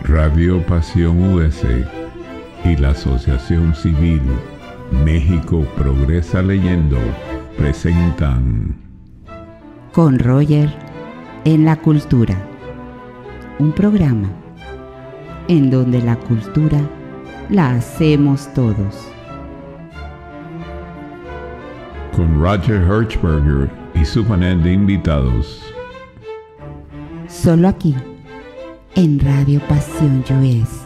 Radio Pasión US y la Asociación Civil México Progresa Leyendo presentan Con Roger en la Cultura, un programa en donde la cultura la hacemos todos. Con Roger Hertzberger y su panel de invitados. Solo aquí, en Radio Pasión US,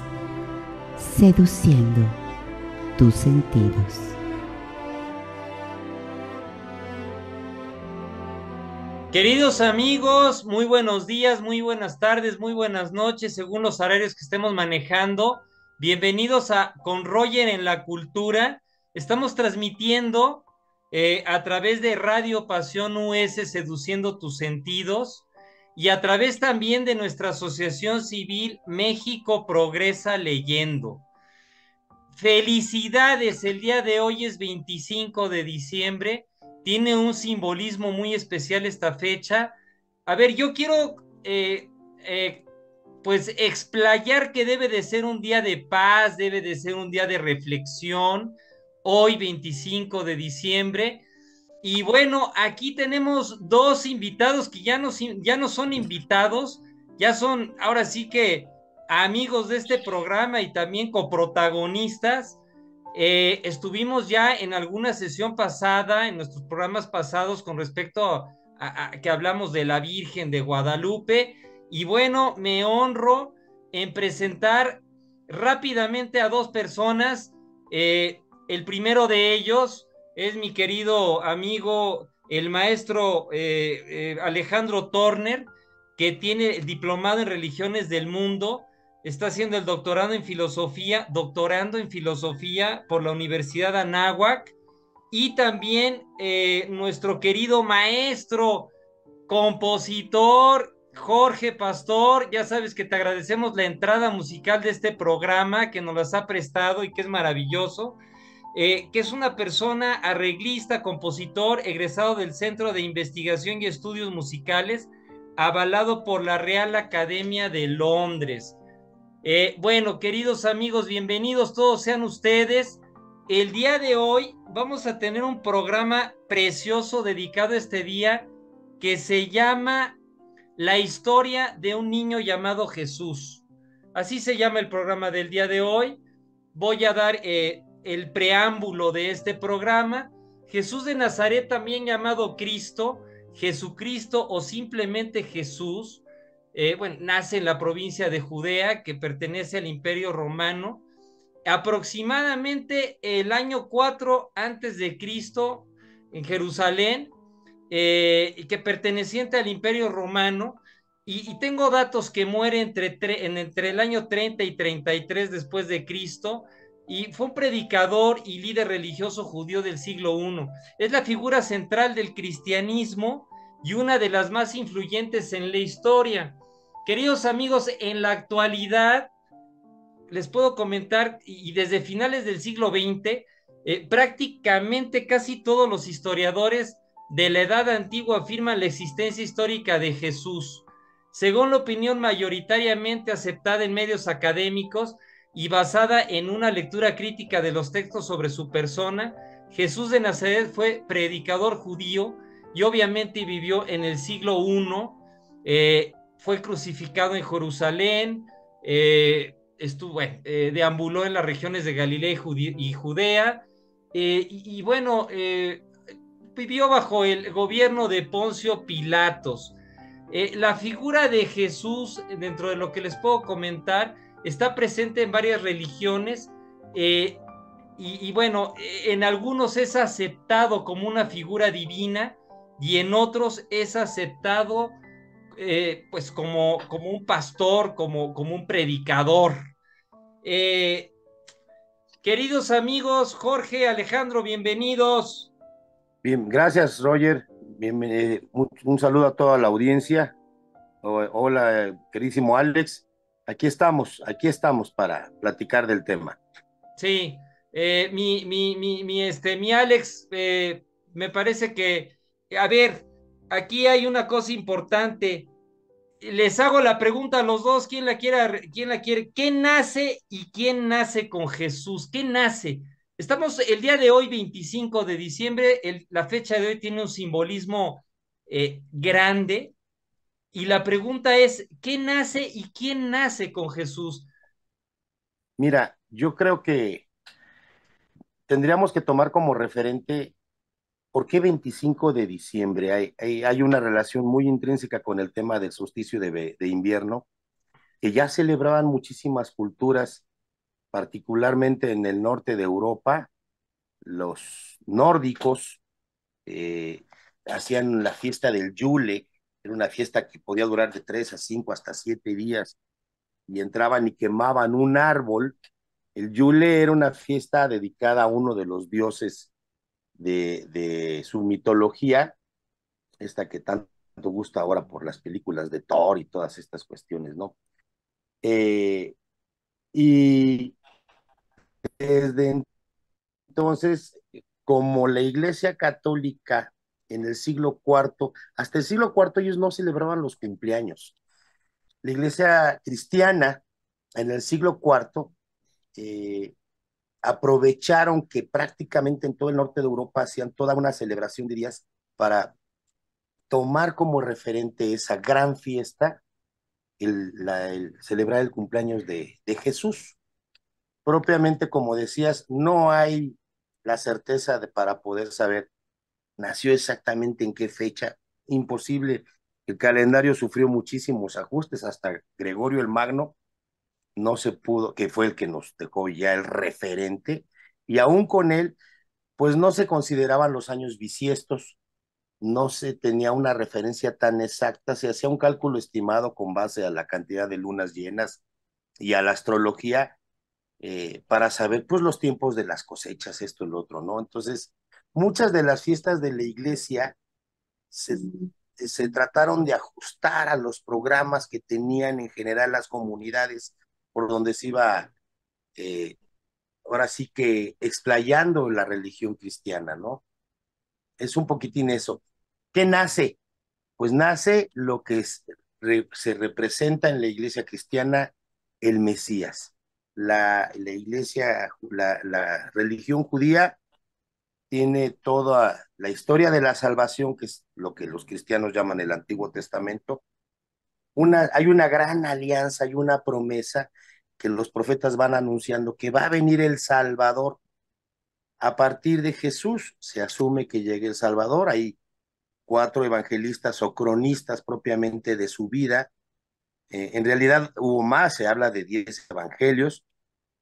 seduciendo tus sentidos. Queridos amigos, muy buenos días, muy buenas tardes, muy buenas noches, según los horarios que estemos manejando. Bienvenidos a Con Roger en la Cultura. Estamos transmitiendo a través de Radio Pasión US, seduciendo tus sentidos, y a través también de nuestra Asociación Civil México Progresa Leyendo. Felicidades, el día de hoy es 25 de diciembre, tiene un simbolismo muy especial esta fecha. A ver, yo quiero pues explayar que debe de ser un día de paz, debe de ser un día de reflexión, hoy 25 de diciembre. Y bueno, aquí tenemos dos invitados que ya no son invitados, ya son ahora sí que amigos de este programa y también coprotagonistas. Estuvimos ya en alguna sesión pasada, en nuestros programas pasados, con respecto a que hablamos de la Virgen de Guadalupe. Y bueno, me honro en presentar rápidamente a dos personas. El primero de ellos es mi querido amigo, el maestro Alejandro Torner, que tiene el diplomado en religiones del mundo. Está haciendo el doctorando en filosofía por la Universidad de Anáhuac. Y también nuestro querido maestro, compositor, Jorge Pastor. Ya sabes que te agradecemos la entrada musical de este programa, que nos las ha prestado y que es maravilloso. Que es una persona arreglista, compositor, egresado del Centro de Investigación y Estudios Musicales, avalado por la Real Academia de Londres. Bueno, queridos amigos, bienvenidos todos sean ustedes. El día de hoy vamos a tener un programa precioso dedicado a este día, que se llama La historia de un niño llamado Jesús. Así se llama el programa del día de hoy. Voy a dar el preámbulo de este programa. Jesús de Nazaret, también llamado Cristo, Jesucristo o simplemente Jesús, bueno, nace en la provincia de Judea, que pertenece al Imperio Romano, aproximadamente el año 4 antes de Cristo, en Jerusalén, que perteneciente al Imperio Romano. Y tengo datos que muere entre el año 30 y 33 después de Cristo, y fue un predicador y líder religioso judío del siglo I. Es la figura central del cristianismo y una de las más influyentes en la historia. Queridos amigos, en la actualidad les puedo comentar, y desde finales del siglo XX, prácticamente casi todos los historiadores de la Edad Antigua afirman la existencia histórica de Jesús. Según la opinión mayoritariamente aceptada en medios académicos y basada en una lectura crítica de los textos sobre su persona, Jesús de Nazaret fue predicador judío y obviamente vivió en el siglo I. Fue crucificado en Jerusalén, deambuló en las regiones de Galilea y Judea, bueno, vivió bajo el gobierno de Poncio Pilatos. La figura de Jesús, dentro de lo que les puedo comentar, está presente en varias religiones, bueno, en algunos es aceptado como una figura divina y en otros es aceptado pues como un pastor, como un predicador. Queridos amigos, Jorge, Alejandro, bienvenidos. Bien, gracias, Roger. Un saludo a toda la audiencia. Hola, queridísimo Alex. Aquí estamos para platicar del tema. Sí, mi Alex, me parece que, a ver, aquí hay una cosa importante. Les hago la pregunta a los dos, ¿quién la quiere? ¿Quién la quiere? ¿Qué nace y quién nace con Jesús? ¿Qué nace? Estamos el día de hoy, 25 de diciembre, la fecha de hoy tiene un simbolismo grande y la pregunta es, ¿qué nace y quién nace con Jesús? Mira, yo creo que tendríamos que tomar como referente por qué 25 de diciembre. Hay una relación muy intrínseca con el tema del solsticio de invierno, que ya celebraban muchísimas culturas, particularmente en el norte de Europa. Los nórdicos hacían la fiesta del Yule, era una fiesta que podía durar de 3 a 5 hasta 7 días, y entraban y quemaban un árbol. El Yule era una fiesta dedicada a uno de los dioses de su mitología, esta que tanto gusta ahora por las películas de Thor y todas estas cuestiones, ¿no? Eh, y desde entonces, como la Iglesia Católica en el siglo IV, hasta el siglo IV ellos no celebraban los cumpleaños. La Iglesia cristiana en el siglo IV aprovecharon que prácticamente en todo el norte de Europa hacían toda una celebración de días para tomar como referente esa gran fiesta, el celebrar el cumpleaños de Jesús. Propiamente, como decías, no hay la certeza para poder saber, nació exactamente en qué fecha, imposible. El calendario sufrió muchísimos ajustes, hasta Gregorio el Magno no se pudo, que fue el que nos dejó ya el referente, y aún con él, pues no se consideraban los años bisiestos, no se tenía una referencia tan exacta, se hacía un cálculo estimado con base a la cantidad de lunas llenas y a la astrología, para saber pues los tiempos de las cosechas, esto y lo otro, ¿no? Entonces, muchas de las fiestas de la iglesia se, se trataron de ajustar a los programas que tenían en general las comunidades por donde se iba, eh, ahora sí que explayando la religión cristiana, ¿no? Es un poquitín eso. ¿Qué nace? Pues nace lo que se representa en la iglesia cristiana, el Mesías. La iglesia, la religión judía tiene toda la historia de la salvación, que es lo que los cristianos llaman el Antiguo Testamento. Hay una gran alianza, hay una promesa que los profetas van anunciando que va a venir el Salvador. A partir de Jesús se asume que llegue el Salvador. Hay 4 evangelistas o cronistas propiamente de su vida. En realidad hubo más, se habla de 10 evangelios,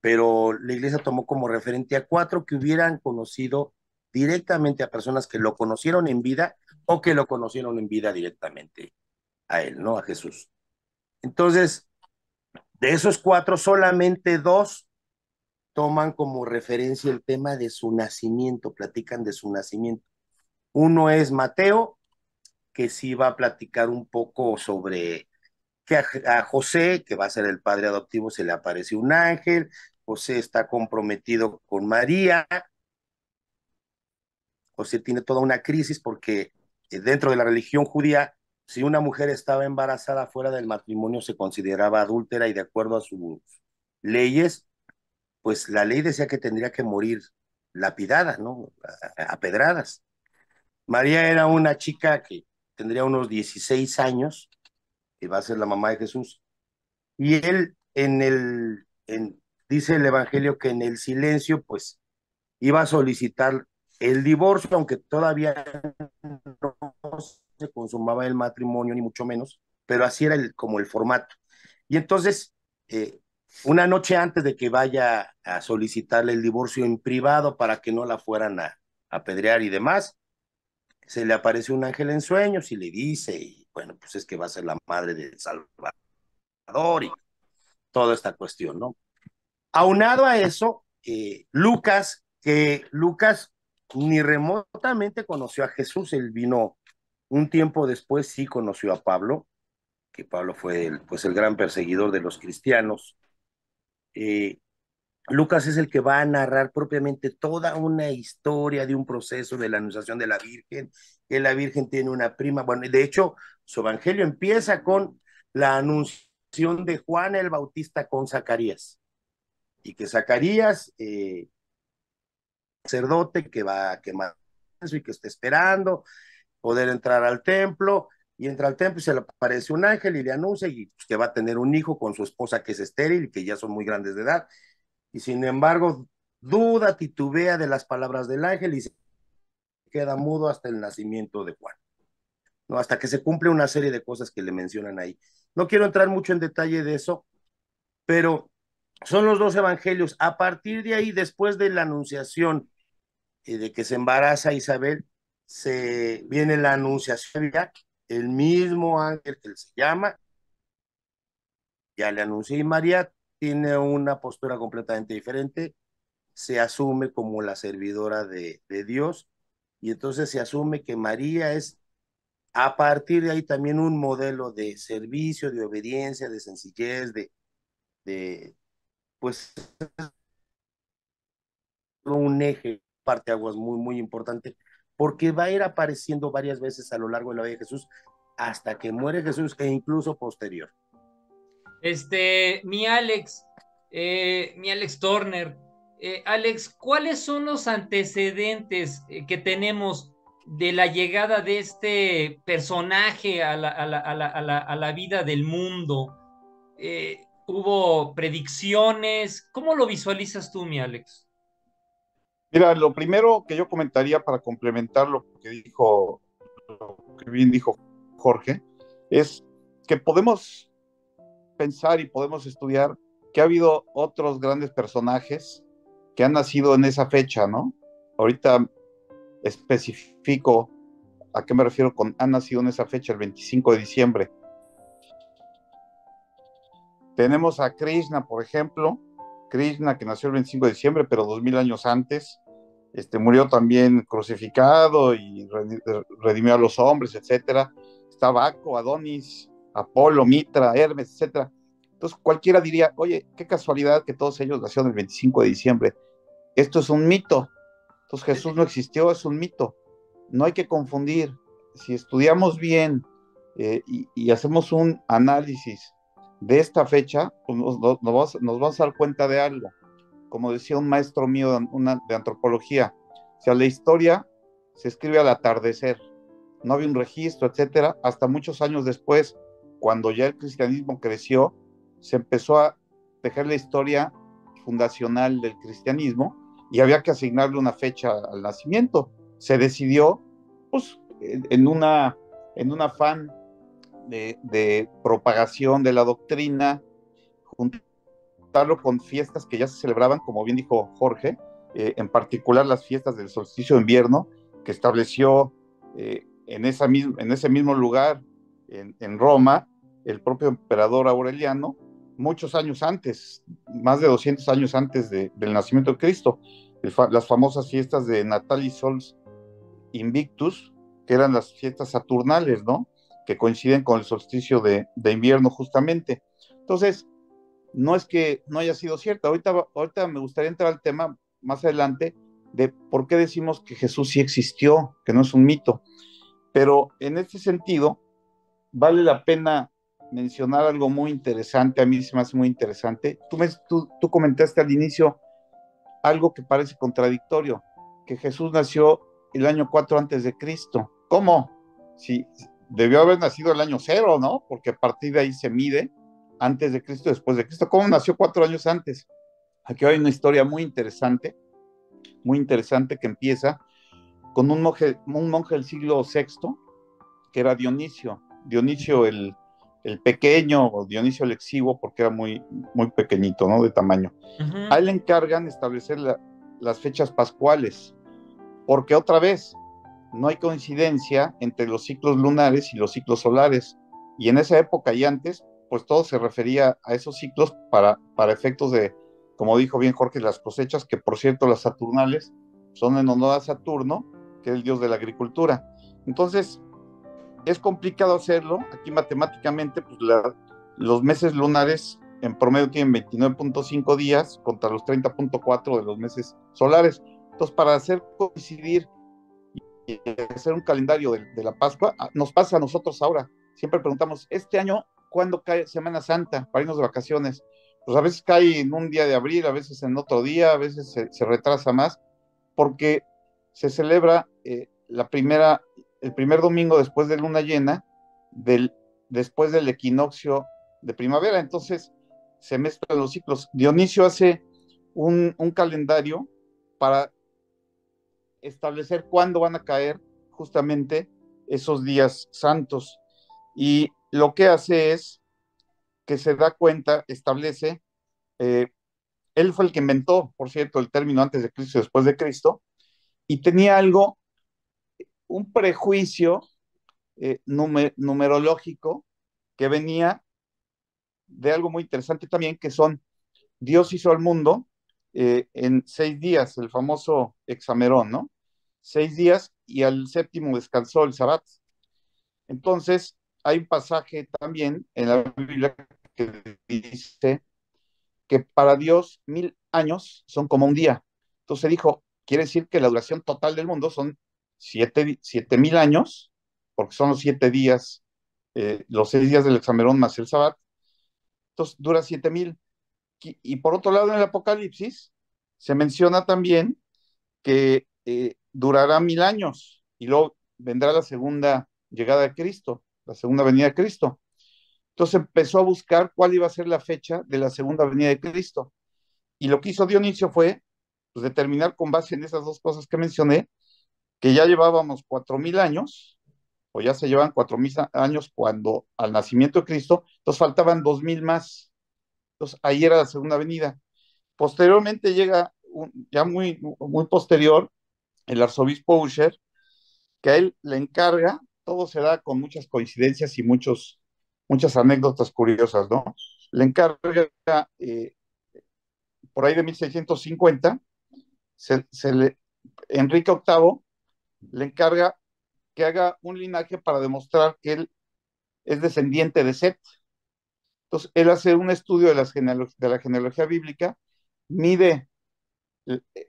pero la iglesia tomó como referente a 4 que hubieran conocido directamente a personas que lo conocieron en vida o que lo conocieron en vida directamente a él, ¿no? A Jesús. Entonces, de esos 4, solamente 2 toman como referencia el tema de su nacimiento, platican de su nacimiento. Uno es Mateo, que sí va a platicar un poco sobre que a José, que va a ser el padre adoptivo, se le apareció un ángel. José está comprometido con María. José tiene toda una crisis porque dentro de la religión judía, si una mujer estaba embarazada fuera del matrimonio, se consideraba adúltera, y de acuerdo a sus leyes, pues la ley decía que tendría que morir lapidada, ¿no? A pedradas. María era una chica que tendría unos 16 años, que va a ser la mamá de Jesús, y él dice el evangelio que en el silencio pues iba a solicitar el divorcio, aunque todavía no se consumaba el matrimonio, ni mucho menos, pero así era como el formato. Y entonces, una noche antes de que vaya a solicitarle el divorcio en privado para que no la fueran a apedrear y demás, se le aparece un ángel en sueños y le dice, y bueno, pues es que va a ser la madre del Salvador y toda esta cuestión, ¿no? Aunado a eso, Lucas, que Lucas ni remotamente conoció a Jesús, él vino un tiempo después, sí conoció a Pablo, que Pablo fue pues el gran perseguidor de los cristianos. Lucas es el que va a narrar propiamente toda una historia de un proceso de la anunciación de la Virgen, que la Virgen tiene una prima. Bueno, de hecho, su evangelio empieza con la anunciación de Juan el Bautista con Zacarías, y que Zacarías, sacerdote que va a quemar y que está esperando poder entrar al templo, y entra al templo y se le aparece un ángel y le anuncia y, pues, que va a tener un hijo con su esposa que es estéril y que ya son muy grandes de edad, y sin embargo duda, titubea de las palabras del ángel y se queda mudo hasta el nacimiento de Juan, ¿no? Hasta que se cumple una serie de cosas que le mencionan ahí. No quiero entrar mucho en detalle de eso, pero son los dos evangelios. A partir de ahí, después de la anunciación de que se embaraza Isabel, se viene la anunciación ya, el mismo ángel que se llama, ya le anuncia, y María tiene una postura completamente diferente, se asume como la servidora de Dios, y entonces se asume que María es a partir de ahí también un modelo de servicio, de obediencia, de sencillez, de pues un eje, parteaguas muy, muy importante, porque va a ir apareciendo varias veces a lo largo de la vida de Jesús hasta que muere Jesús e incluso posterior. Mi Alex Turner, Alex, ¿cuáles son los antecedentes que tenemos de la llegada de este personaje a la vida del mundo? ¿Hubo predicciones? ¿Cómo lo visualizas tú, mi Alex? Mira, lo primero que yo comentaría para complementar lo que bien dijo Jorge, es que podemos pensar y podemos estudiar que ha habido otros grandes personajes que han nacido en esa fecha, ¿no? Ahorita especifico a qué me refiero con han nacido en esa fecha, el 25 de diciembre. Tenemos a Krishna, por ejemplo, Krishna que nació el 25 de diciembre, pero 2000 años antes, murió también crucificado y redimió a los hombres, etcétera. Está Baco, Adonis, Apolo, Mitra, Hermes, etcétera. Entonces cualquiera diría, oye, qué casualidad que todos ellos nacieron el 25 de diciembre. Esto es un mito. Entonces Jesús no existió, es un mito. No hay que confundir. Si estudiamos bien y hacemos un análisis de esta fecha, pues nos vamos a dar cuenta de algo. Como decía un maestro mío de antropología, o sea, la historia se escribe al atardecer, no había un registro, etcétera, hasta muchos años después, cuando ya el cristianismo creció, se empezó a tejer la historia fundacional del cristianismo y había que asignarle una fecha al nacimiento. Se decidió, pues, en un afán de propagación de la doctrina, juntarlo con fiestas que ya se celebraban, como bien dijo Jorge, en particular las fiestas del solsticio de invierno, que estableció en ese mismo lugar, en Roma, el propio emperador Aureliano, muchos años antes, más de 200 años antes del nacimiento de Cristo, las famosas fiestas de Natalis Sols Invictus, que eran las fiestas saturnales, ¿no? Que coinciden con el solsticio de invierno justamente. Entonces, no es que no haya sido cierto. Ahorita me gustaría entrar al tema más adelante de por qué decimos que Jesús sí existió, que no es un mito. Pero en este sentido, vale la pena mencionar algo muy interesante, a mí se me hace muy interesante. Tú comentaste al inicio algo que parece contradictorio, que Jesús nació el año 4 antes de Cristo. ¿Cómo? Si debió haber nacido el año 0, ¿no? Porque a partir de ahí se mide antes de Cristo, después de Cristo. ¿Cómo nació 4 años antes? Aquí hay una historia muy interesante que empieza con un monje del siglo VI, que era Dionisio el pequeño, o Dionisio el exiguo, porque era muy, muy pequeñito, ¿no? De tamaño. A él le encargan establecer las fechas pascuales, porque otra vez, no hay coincidencia entre los ciclos lunares y los ciclos solares, y en esa época y antes, pues todo se refería a esos ciclos para efectos de, como dijo bien Jorge, las cosechas, que por cierto las saturnales son en honor a Saturno, que es el dios de la agricultura. Entonces, es complicado hacerlo. Aquí matemáticamente, pues los meses lunares en promedio tienen 29.5 días contra los 30.4 de los meses solares. Entonces, para hacer coincidir y hacer un calendario de la Pascua, nos pasa a nosotros ahora. Siempre preguntamos, este año, cuándo cae Semana Santa para irnos de vacaciones. Pues a veces cae en un día de abril, a veces en otro día, a veces se retrasa más, porque se celebra el primer domingo después de luna llena, después del equinoccio de primavera. Entonces se mezclan los ciclos. Dionisio hace un calendario para establecer cuándo van a caer justamente esos días santos. Y lo que hace es que se da cuenta, establece, eh, él fue el que inventó, por cierto, el término antes de Cristo y después de Cristo, y tenía algo, un prejuicio numerológico que venía de algo muy interesante también, que son, Dios hizo al mundo en 6 días, el famoso hexamerón, ¿no? 6 días y al séptimo descansó el sabbat. Entonces, hay un pasaje también en la Biblia que dice que para Dios 1000 años son como un día. Entonces dijo, quiere decir que la duración total del mundo son 7000 años, porque son los 7 días, los 6 días del hexamerón más el sabbat. Entonces dura 7000. Y por otro lado, en el Apocalipsis se menciona también que durará 1000 años y luego vendrá la segunda llegada de Cristo, la segunda venida de Cristo. Entonces empezó a buscar cuál iba a ser la fecha de la segunda venida de Cristo. Y lo que hizo Dionisio fue pues, determinar con base en esas dos cosas que mencioné, que ya llevábamos 4000 años, o ya se llevan 4000 años cuando al nacimiento de Cristo, entonces faltaban 2000 más. Entonces ahí era la segunda venida. Posteriormente llega, ya muy posterior, el arzobispo Usher, que a él le encarga, todo se da con muchas coincidencias y muchas anécdotas curiosas, ¿no? Le encarga, por ahí de 1650, Enrique VIII le encarga que haga un linaje para demostrar que él es descendiente de Set. Entonces, él hace un estudio de la genealogía bíblica, mide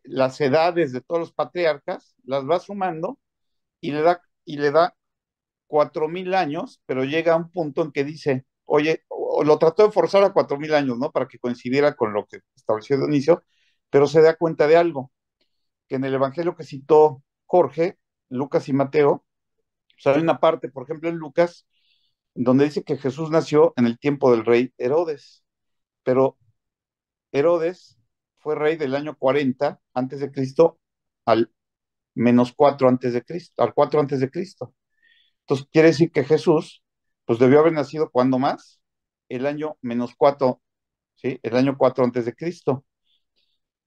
las edades de todos los patriarcas, las va sumando y le da 4000 años, pero llega a un punto en que dice, oye, lo trató de forzar a 4000 años, ¿no? Para que coincidiera con lo que estableció Dionisio, pero se da cuenta de algo, que en el evangelio que citó Jorge, Lucas y Mateo, pues hay una parte, por ejemplo, en Lucas, donde dice que Jesús nació en el tiempo del rey Herodes, pero Herodes fue rey del año 40 antes de Cristo al -4 antes de Cristo, al 4 antes de Cristo. Entonces quiere decir que Jesús, pues debió haber nacido cuando más, el año -4, ¿sí? El año 4 antes de Cristo.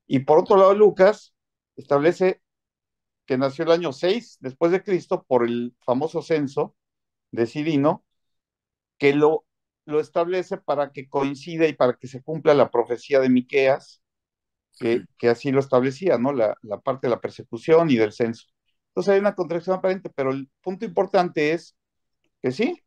Y por otro lado, Lucas establece que nació el año 6 después de Cristo por el famoso censo de Cirino, que lo establece para que coincida y para que se cumpla la profecía de Miqueas, que así lo establecía, ¿no? La parte de la persecución y del censo. Entonces hay una contradicción aparente, pero el punto importante es que sí,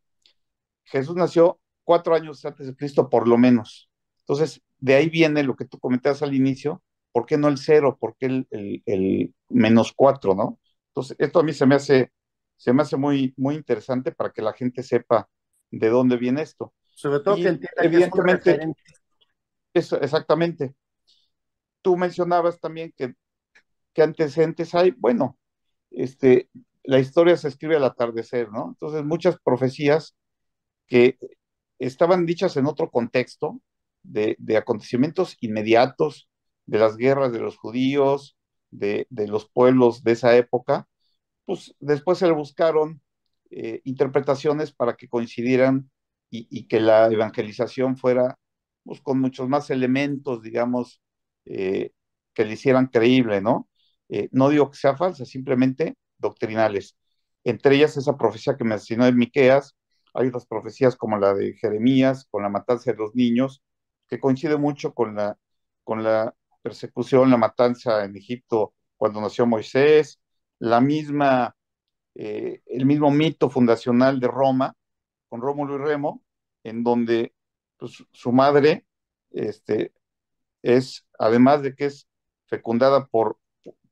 Jesús nació 4 años antes de Cristo, por lo menos. Entonces, de ahí viene lo que tú comentabas al inicio, ¿por qué no el 0? ¿Por qué el -4, no? Entonces, esto a mí se me hace muy, muy interesante para que la gente sepa de dónde viene esto. Sobre todo que Y entienda que es un evidentemente, referente. eso, exactamente. Tú mencionabas también que antecedentes hay. Bueno, este, la historia se escribe al atardecer, ¿no? Entonces, muchas profecías que estaban dichas en otro contexto de acontecimientos inmediatos, de las guerras de los judíos, de los pueblos de esa época, pues después se le buscaron interpretaciones para que coincidieran y que la evangelización fuera pues, con muchos más elementos, digamos, eh, que le hicieran creíble, ¿no? No digo que sea falsa, simplemente doctrinales. Entre ellas esa profecía que mencionó en Miqueas, hay otras profecías como la de Jeremías, con la matanza de los niños, que coincide mucho con la persecución, la matanza en Egipto cuando nació Moisés, el mismo mito fundacional de Roma, con Rómulo y Remo, en donde pues, su madre es, además de que es fecundada por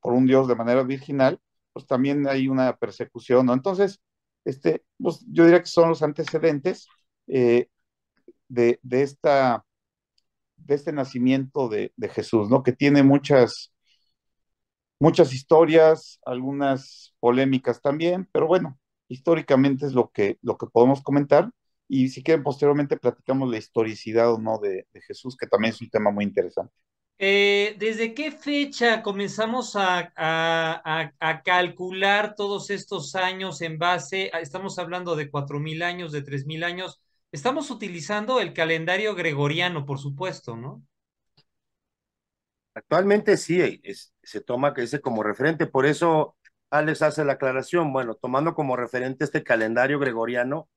un dios de manera virginal, pues también hay una persecución, ¿no? Entonces, pues, yo diría que son los antecedentes. de este nacimiento de Jesús, ¿no? Que tiene muchas historias, algunas polémicas también, pero bueno, históricamente es lo que podemos comentar. Y si quieren, posteriormente platicamos la historicidad o no de Jesús, que también es un tema muy interesante. ¿Desde qué fecha comenzamos a calcular todos estos años en base? Estamos hablando de 4.000 años, de 3.000 años. Estamos utilizando el calendario gregoriano, por supuesto, ¿no? Actualmente sí, se toma que ese como referente, por eso Alex hace la aclaración, bueno, tomando como referente este calendario gregoriano,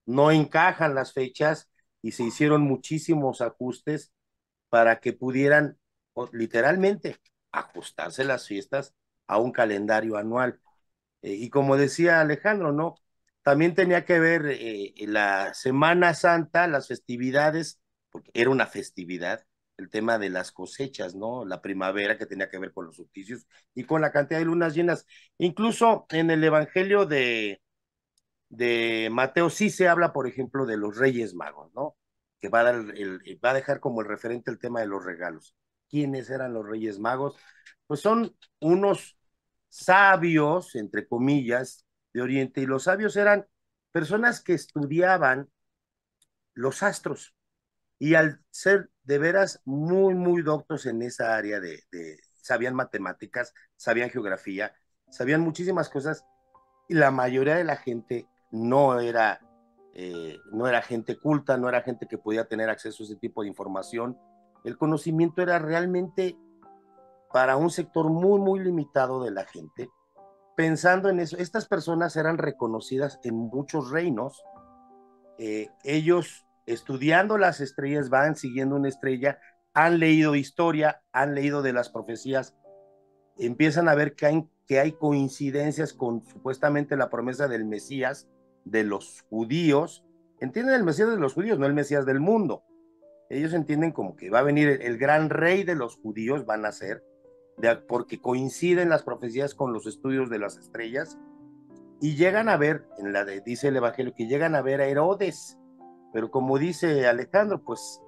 no encajan las fechas y se hicieron muchísimos ajustes para que pudieran literalmente ajustarse las fiestas a un calendario anual. Y como decía Alejandro, ¿no? También tenía que ver la Semana Santa, las festividades, porque era una festividad, el tema de las cosechas, ¿no? La primavera que tenía que ver con los solsticios y con la cantidad de lunas llenas. Incluso en el Evangelio de Mateo sí se habla, por ejemplo, de los Reyes Magos, ¿no? Que va a dejar como el referente el tema de los regalos. ¿Quiénes eran los Reyes Magos? Pues son unos sabios, entre comillas, de Oriente, y los sabios eran personas que estudiaban los astros, y al ser de veras muy, muy doctos en esa área sabían matemáticas, sabían geografía, sabían muchísimas cosas, y la mayoría de la gente no era gente culta, no era gente que podía tener acceso a ese tipo de información. El conocimiento era realmente para un sector muy, muy limitado de la gente. Pensando en eso, estas personas eran reconocidas en muchos reinos. Ellos, estudiando las estrellas, van siguiendo una estrella, han leído historia, han leído de las profecías, empiezan a ver que hay coincidencias con supuestamente la promesa del Mesías de los judíos. Entienden el Mesías de los judíos, no el Mesías del mundo. Ellos entienden como que va a venir el gran rey de los judíos, van a ser, porque coinciden las profecías con los estudios de las estrellas, y llegan a ver, dice el Evangelio, que llegan a ver a Herodes, pero como dice Alejandro, pues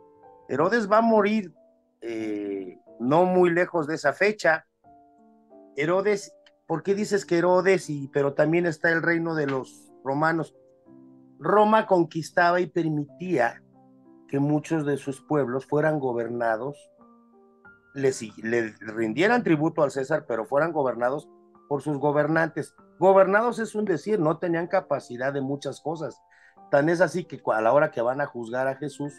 Herodes va a morir no muy lejos de esa fecha. Herodes, ¿por qué dices que Herodes? Pero también está el reino de los romanos. Roma conquistaba y permitía que muchos de sus pueblos fueran gobernados, le rindieran tributo al César, pero fueran gobernados por sus gobernantes. Gobernados es un decir, no tenían capacidad de muchas cosas. Tan es así que a la hora que van a juzgar a Jesús,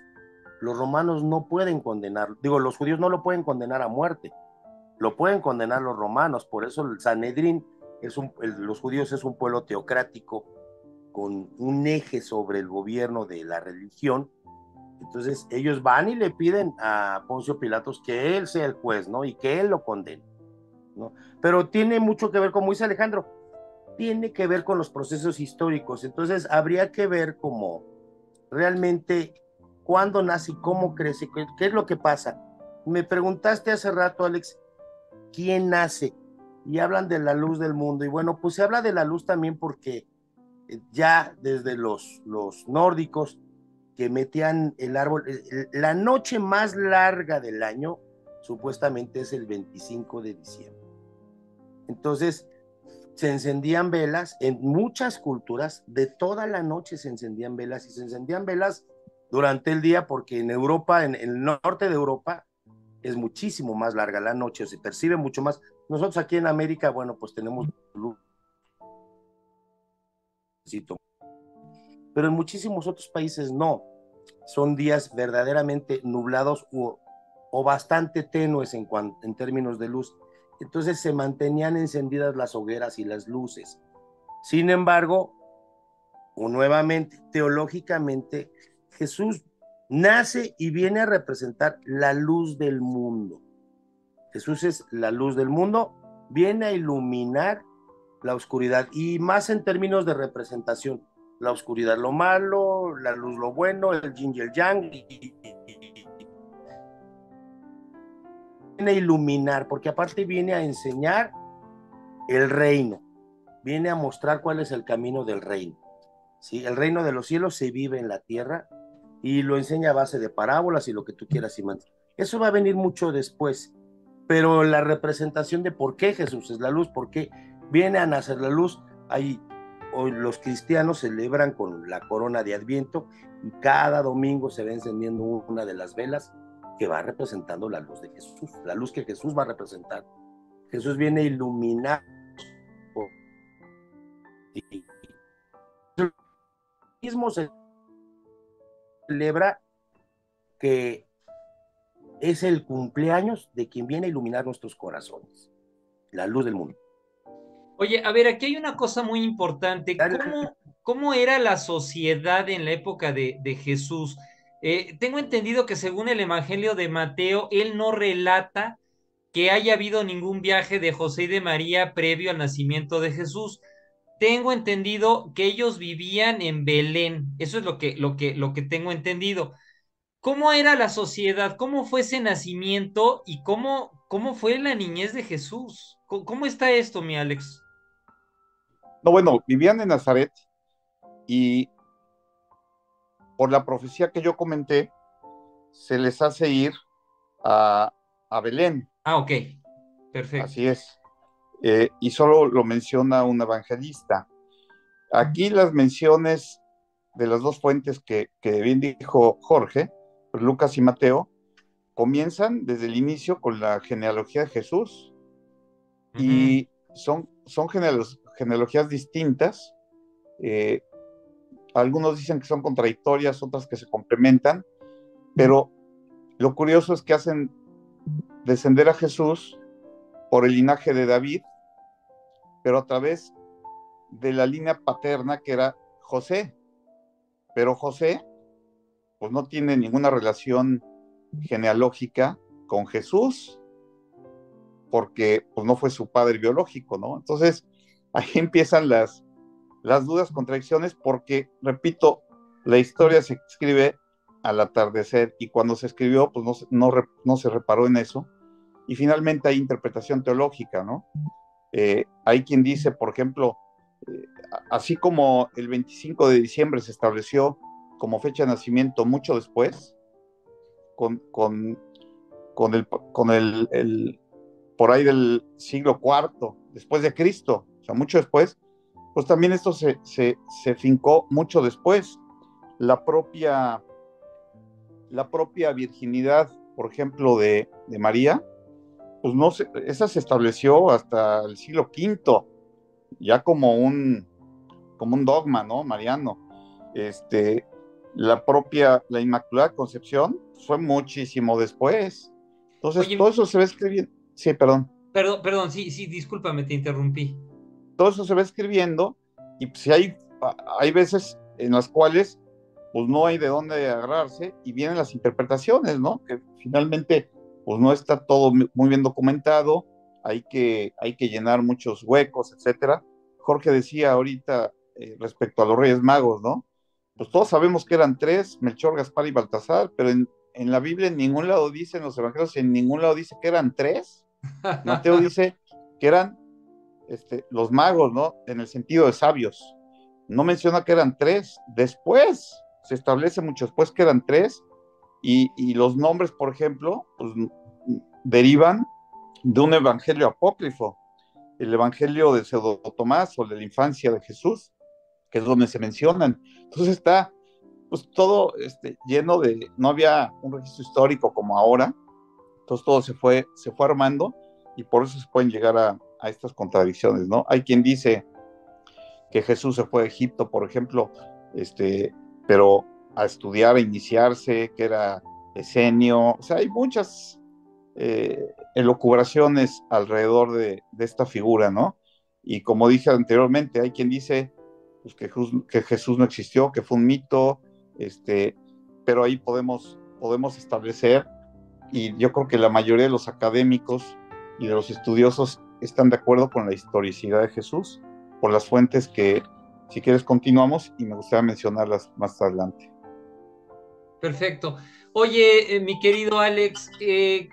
los romanos no pueden condenar, los judíos no lo pueden condenar a muerte, lo pueden condenar los romanos. Por eso el Sanedrín, los judíos es un pueblo teocrático con un eje sobre el gobierno de la religión. Entonces ellos van y le piden a Poncio Pilatos que él sea el juez, ¿no? Y que él lo condene, ¿no? Pero tiene mucho que ver, como dice Alejandro, tiene que ver con los procesos históricos. Entonces habría que ver cómo realmente cuándo nace y cómo crece, qué es lo que pasa. Me preguntaste hace rato, Alex, ¿quién nace? Y hablan de la luz del mundo. Y bueno, pues se habla de la luz también porque ya desde los nórdicos, que metían el árbol, la noche más larga del año supuestamente es el 25 de diciembre. Entonces se encendían velas en muchas culturas, de toda la noche se encendían velas, y se encendían velas durante el día, porque en Europa, en el norte de Europa, es muchísimo más larga la noche, se percibe mucho más. Nosotros aquí en América, bueno, pues tenemos luz, pero en muchísimos otros países no. Son días verdaderamente nublados o bastante tenues en términos de luz. Entonces se mantenían encendidas las hogueras y las luces. Sin embargo, nuevamente, teológicamente, Jesús nace y viene a representar la luz del mundo. Jesús es la luz del mundo, viene a iluminar la oscuridad, y más en términos de representación, la oscuridad lo malo, la luz lo bueno, el yin y el yang, viene a iluminar, porque aparte viene a enseñar el reino, viene a mostrar cuál es el camino del reino, ¿sí? El reino de los cielos se vive en la tierra, y lo enseña a base de parábolas y lo que tú quieras y mandes. Eso va a venir mucho después, pero la representación de por qué Jesús es la luz, por qué viene a nacer la luz, hoy los cristianos celebran con la corona de Adviento y cada domingo se va encendiendo una de las velas que va representando la luz de Jesús, la luz que Jesús va a representar. Jesús viene a iluminar y mismo se celebra que es el cumpleaños de quien viene a iluminar nuestros corazones, la luz del mundo. Oye, a ver, aquí hay una cosa muy importante. ¿Cómo era la sociedad en la época de Jesús? Tengo entendido que según el Evangelio de Mateo, él no relata que haya habido ningún viaje de José y de María previo al nacimiento de Jesús. Tengo entendido que ellos vivían en Belén. Eso es lo que tengo entendido. ¿Cómo era la sociedad? ¿Cómo fue ese nacimiento? ¿Y cómo fue la niñez de Jesús? ¿Cómo está esto, mi Alex? No, bueno, vivían en Nazaret y por la profecía que yo comenté, se les hace ir a Belén. Ah, ok, perfecto. Así es. Y solo lo menciona un evangelista. Aquí las menciones de las dos fuentes que bien dijo Jorge, pues Lucas y Mateo, comienzan desde el inicio con la genealogía de Jesús. Y son genealogías distintas. Algunos dicen que son contradictorias, otras que se complementan, pero lo curioso es que hacen descender a Jesús por el linaje de David, pero a través de la línea paterna que era José. Pero José, pues no tiene ninguna relación genealógica con Jesús, porque pues no fue su padre biológico, ¿no? Entonces, ahí empiezan las dudas, contradicciones, porque, repito, la historia se escribe al atardecer, y cuando se escribió, pues no se reparó en eso, y finalmente hay interpretación teológica, ¿no? Hay quien dice, por ejemplo, así como el 25 de diciembre se estableció como fecha de nacimiento mucho después, con el por ahí del siglo IV después de Cristo, o sea, mucho después, pues también esto se fincó mucho después. La propia virginidad, por ejemplo, de María, pues esa se estableció hasta el siglo V, ya como un dogma, ¿no? Mariano. La Inmaculada Concepción fue muchísimo después. Entonces, oye, todo eso se va escribiendo. Sí, perdón. Perdón, sí, discúlpame, te interrumpí. Todo eso se va escribiendo, y pues, si hay veces en las cuales pues no hay de dónde agarrarse, y vienen las interpretaciones, ¿no? Que finalmente pues no está todo muy bien documentado, hay que llenar muchos huecos, etcétera. Jorge decía ahorita respecto a los Reyes Magos, ¿no? Pues todos sabemos que eran tres, Melchor, Gaspar y Baltasar, pero en la Biblia en ningún lado dice, en los evangelios en ningún lado dice que eran tres. Mateo dice que eran los magos, ¿no? En el sentido de sabios. No menciona que eran tres. Después se establece mucho después que eran tres, y los nombres, por ejemplo, pues derivan de un evangelio apócrifo, el evangelio de Pseudo Tomás, o de la infancia de Jesús, que es donde se mencionan. Entonces está pues todo lleno de, no había un registro histórico como ahora, entonces todo se fue armando, y por eso se pueden llegar a estas contradicciones, ¿no? Hay quien dice que Jesús se fue a Egipto, por ejemplo, pero a estudiar, a iniciarse, que era esenio. O sea, hay muchas elucubraciones alrededor de esta figura, ¿no? Y como dije anteriormente, hay quien dice pues, que Jesús no existió, que fue un mito, pero ahí podemos establecer, y yo creo que la mayoría de los académicos y de los estudiosos están de acuerdo con la historicidad de Jesús, por las fuentes que, si quieres, continuamos, y me gustaría mencionarlas más adelante. Perfecto. Oye, mi querido Alex, en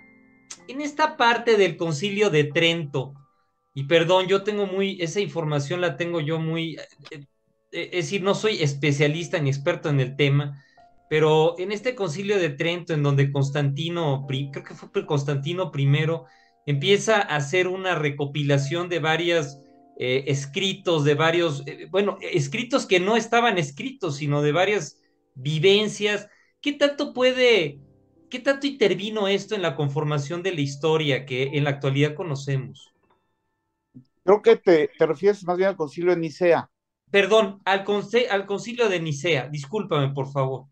esta parte del Concilio de Trento, y perdón, yo tengo esa información la tengo yo muy, es decir, no soy especialista ni experto en el tema, pero en este concilio de Trento, en donde creo que fue Constantino primero, empieza a hacer una recopilación de varios escritos, bueno, escritos que no estaban escritos, sino de varias vivencias. ¿Qué tanto qué tanto intervino esto en la conformación de la historia que en la actualidad conocemos? Creo que te refieres más bien al concilio de Nicea. Perdón, al concilio de Nicea, discúlpame, por favor.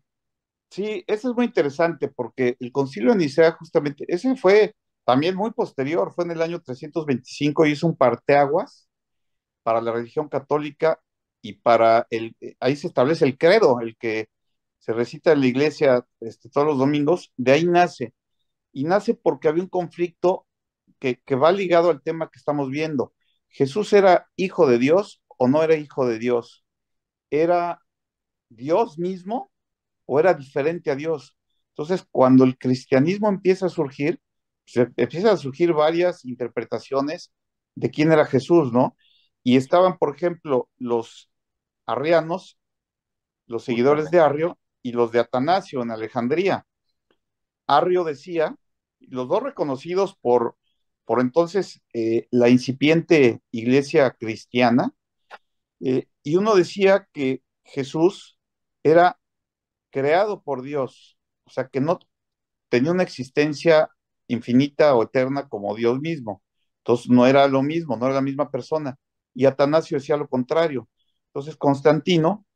Sí, eso es muy interesante porque el concilio de Nicea justamente, ese fue también muy posterior, fue en el año 325 y hizo un parteaguas para la religión católica y ahí se establece el credo, el que se recita en la iglesia todos los domingos, de ahí nace. Y nace porque había un conflicto que va ligado al tema que estamos viendo. ¿Jesús era hijo de Dios o no era hijo de Dios? ¿Era Dios mismo o era diferente a Dios? Entonces, cuando el cristianismo empieza a surgir, empiezan a surgir varias interpretaciones de quién era Jesús, ¿no? Y estaban, por ejemplo, los arrianos, los seguidores de Justamente. Arrio y los de Atanasio en Alejandría. Arrio decía, los dos reconocidos por entonces la incipiente iglesia cristiana, y uno decía que Jesús era creado por Dios, o sea, que no tenía una existencia infinita o eterna como Dios mismo. Entonces no era lo mismo, no era la misma persona. Y Atanasio decía lo contrario. Entonces Constantino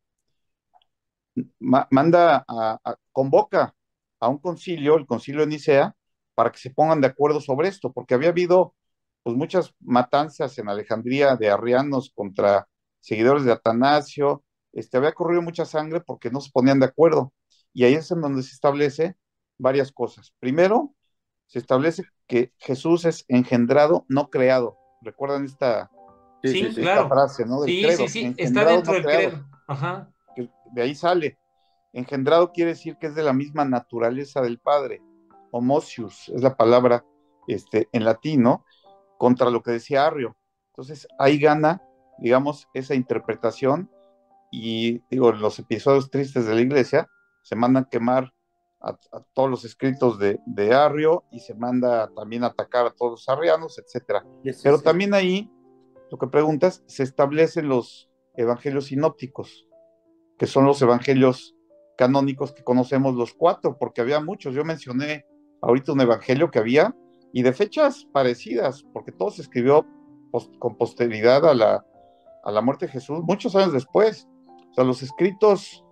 convoca a un concilio, el concilio de Nicea, para que se pongan de acuerdo sobre esto, porque había habido pues muchas matanzas en Alejandría de arrianos contra seguidores de Atanasio, había corrido mucha sangre porque no se ponían de acuerdo, y ahí es en donde se establece varias cosas. Primero, se establece que Jesús es engendrado, no creado. ¿Recuerdan Sí, sí, Sí, sí. esta claro. frase, ¿no? Del Sí, sí, credo, sí, está engendrado, dentro no del creado, credo. Ajá. que de ahí sale. Engendrado quiere decir que es de la misma naturaleza del Padre. Homosius es la palabra en latín, ¿no? Contra lo que decía Arrio. Entonces ahí gana, digamos, esa interpretación y digo, en los episodios tristes de la iglesia se mandan quemar a todos los escritos de Arrio y se manda también a atacar a todos los arrianos, etcétera. Ese Pero es también ahí, lo que preguntas, se establecen los evangelios sinópticos, que son los evangelios canónicos que conocemos los cuatro, porque había muchos. Yo mencioné ahorita un evangelio que había y de fechas parecidas, porque todo se escribió con posteridad a la muerte de Jesús, muchos años después. O sea, los escritos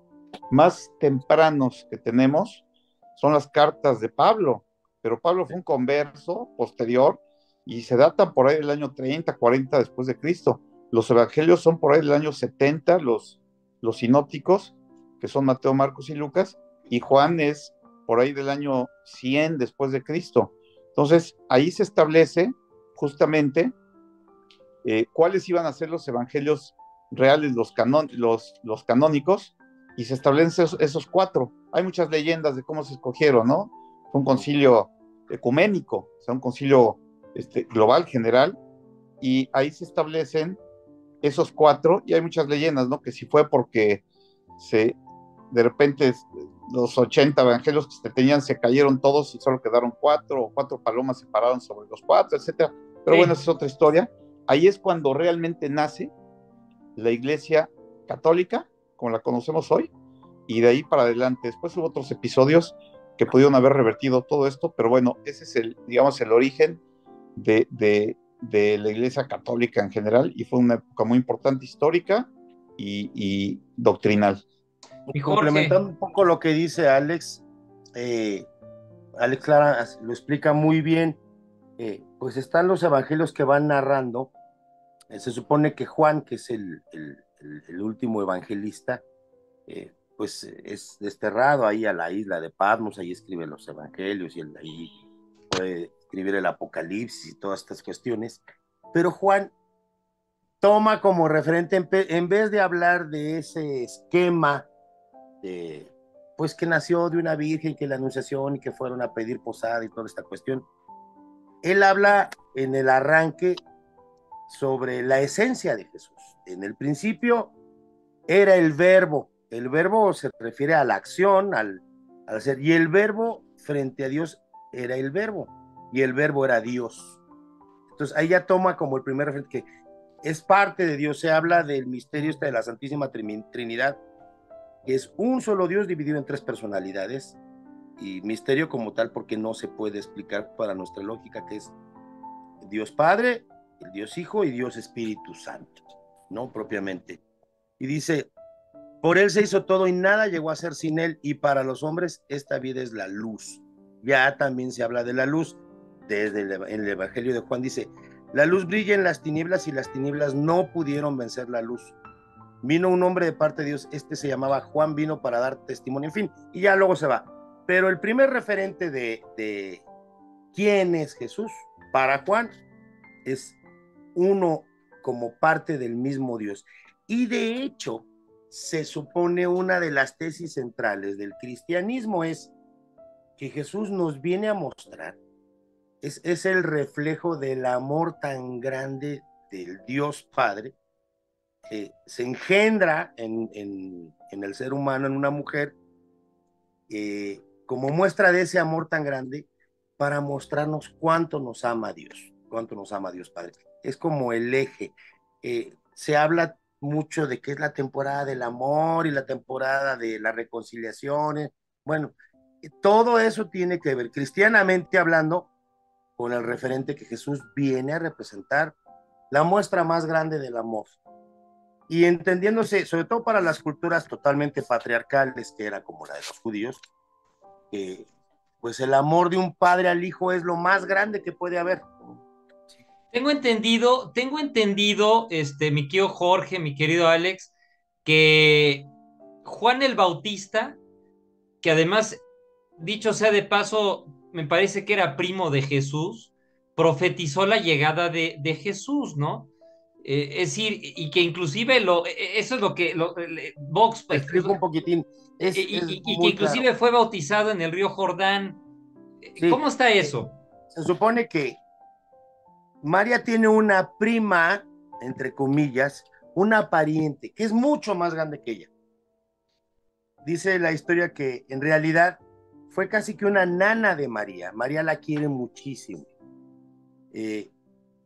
más tempranos que tenemos son las cartas de Pablo, pero Pablo fue un converso posterior y se datan por ahí del año 30, 40 después de Cristo. Los evangelios son por ahí del año 70, los sinópticos, que son Mateo, Marcos y Lucas, y Juan es por ahí del año 100 después de Cristo. Entonces, ahí se establece justamente cuáles iban a ser los evangelios reales, los canónicos, y se establecen esos cuatro. Hay muchas leyendas de cómo se escogieron, ¿no? Fue un concilio ecuménico, o sea, un concilio global, general, y ahí se establecen esos cuatro, y hay muchas leyendas, ¿no? Que si fue porque de repente los 80 evangelios que se tenían se cayeron todos y solo quedaron cuatro, o cuatro palomas se pararon sobre los cuatro, etcétera. Pero bueno, esa es otra historia. Ahí es cuando realmente nace la iglesia católica, como la conocemos hoy, y de ahí para adelante. Después hubo otros episodios que pudieron haber revertido todo esto, pero bueno, ese es digamos, el origen de la iglesia católica en general, y fue una época muy importante histórica y doctrinal. Y Jorge, Complementando un poco lo que dice Alex, Alex Clara lo explica muy bien. Pues están los evangelios que van narrando. Se supone que Juan, que es el último evangelista, pues es desterrado ahí a la isla de Patmos, ahí escribe los evangelios y ahí puede escribir el Apocalipsis y todas estas cuestiones. Pero Juan toma como referente, en vez de hablar de ese esquema, pues que nació de una virgen, que la anunciación y que fueron a pedir posada y toda esta cuestión, él habla en el arranque sobre la esencia de Jesús. En el principio era el verbo el verbo se refiere a la acción, al ser, y el verbo frente a Dios era el verbo, y el verbo era Dios. Entonces ahí ya toma como el primer referente que es parte de Dios. Se habla del misterio de la Santísima Trinidad, que es un solo Dios dividido en tres personalidades, y misterio como tal porque no se puede explicar para nuestra lógica, que es Dios Padre, el Dios Hijo y Dios Espíritu Santo, ¿no? Propiamente. Y dice, por él se hizo todo y nada llegó a ser sin él, y para los hombres esta vida es la luz. Ya también se habla de la luz, desde en el Evangelio de Juan dice, la luz brilla en las tinieblas y las tinieblas no pudieron vencer la luz. Vino un hombre de parte de Dios, se llamaba Juan, vino para dar testimonio, en fin, y ya luego se va. Pero el primer referente de quién es Jesús, para Juan, es uno como parte del mismo Dios. Y de hecho, se supone una de las tesis centrales del cristianismo es que Jesús nos viene a mostrar, es el reflejo del amor tan grande del Dios Padre, que se engendra en el ser humano, en una mujer, como muestra de ese amor tan grande, para mostrarnos cuánto nos ama Dios Padre. Es como el eje. Se habla mucho de que es la temporada del amor y la temporada de las reconciliaciones. Bueno, todo eso tiene que ver, cristianamente hablando, con el referente que Jesús viene a representar, la muestra más grande del amor. Y entendiéndose, sobre todo para las culturas totalmente patriarcales, que era como la de los judíos, pues el amor de un padre al hijo es lo más grande que puede haber. Tengo entendido, mi querido Jorge, mi querido Alex, que Juan el Bautista, que además, dicho sea de paso, me parece que era primo de Jesús, profetizó la llegada de Jesús, ¿no? Es decir, y que inclusive eso es lo que Vox, Te explico un poquitín. y que inclusive claro, fue bautizado en el río Jordán. Sí, ¿cómo está eso? Se supone que María tiene una prima, entre comillas, una pariente, que es mucho más grande que ella. Dice la historia que en realidad fue casi que una nana de María. María la quiere muchísimo. Que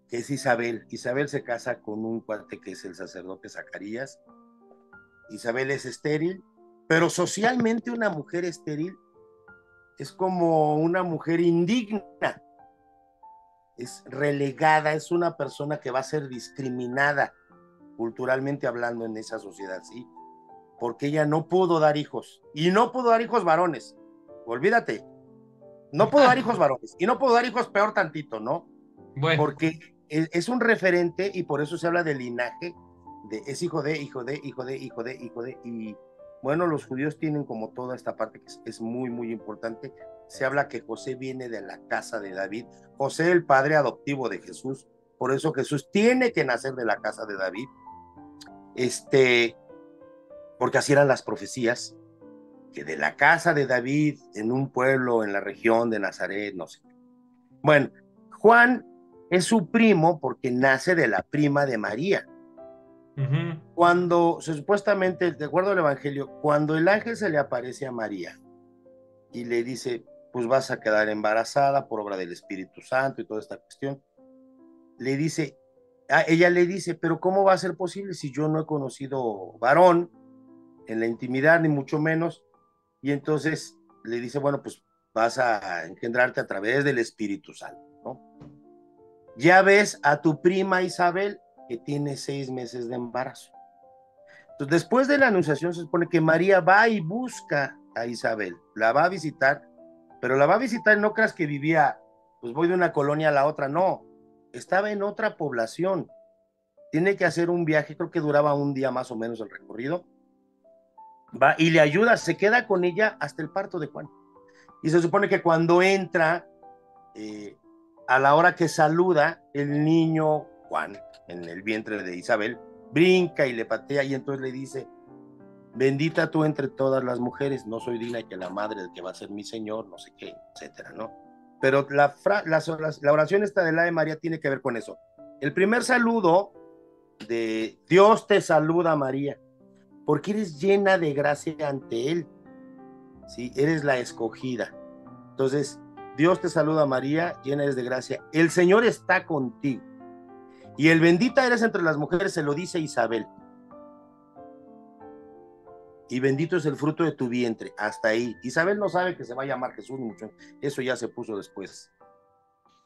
es Isabel. Isabel se casa con un cuate que es el sacerdote Zacarías. Isabel es estéril, pero socialmente una mujer estéril es como una mujer indigna. Es relegada, es una persona que va a ser discriminada culturalmente hablando en esa sociedad, ¿sí? Porque ella no pudo dar hijos, y no pudo dar hijos varones, olvídate, no pudo dar hijos varones, y no pudo dar hijos peor tantito, ¿no? Bueno. Porque es un referente, y por eso se habla del linaje, es hijo de, y bueno, los judíos tienen como toda esta parte que es muy, muy importante. Se habla que José viene de la casa de David, José el padre adoptivo de Jesús, por eso Jesús tiene que nacer de la casa de David, porque así eran las profecías, que de la casa de David, en un pueblo en la región de Nazaret, no sé. Bueno, Juan es su primo porque nace de la prima de María. Cuando supuestamente, de acuerdo al Evangelio, cuando el ángel se le aparece a María y le dice, pues vas a quedar embarazada por obra del Espíritu Santo y toda esta cuestión, ella le dice, pero ¿cómo va a ser posible si yo no he conocido varón en la intimidad, ni mucho menos? Y entonces le dice, bueno, pues vas a engendrarte a través del Espíritu Santo, ¿no? Ya ves a tu prima Isabel, que tiene 6 meses de embarazo. Entonces, después de la anunciación, se supone que María va y busca a Isabel, la va a visitar, pero la va a visitar, no creas que vivía, pues voy de una colonia a la otra, no, estaba en otra población, tiene que hacer un viaje, creo que duraba un día más o menos el recorrido, va y le ayuda, se queda con ella hasta el parto de Juan, y se supone que cuando entra, a la hora que saluda, el niño Juan, en el vientre de Isabel, brinca y le patea, y entonces le dice, bendita tú entre todas las mujeres, no soy digna que la madre de que va a ser mi Señor, no sé qué, etcétera, ¿no? Pero la oración esta de la de María tiene que ver con eso. El primer saludo de Dios te saluda María, porque eres llena de gracia ante Él, ¿sí? Eres la escogida. Entonces, Dios te saluda, María, llena eres de gracia. El Señor está contigo. Y el bendita eres entre las mujeres, se lo dice Isabel. Y bendito es el fruto de tu vientre. Hasta ahí. Isabel no sabe que se va a llamar Jesús, mucho. Eso ya se puso después.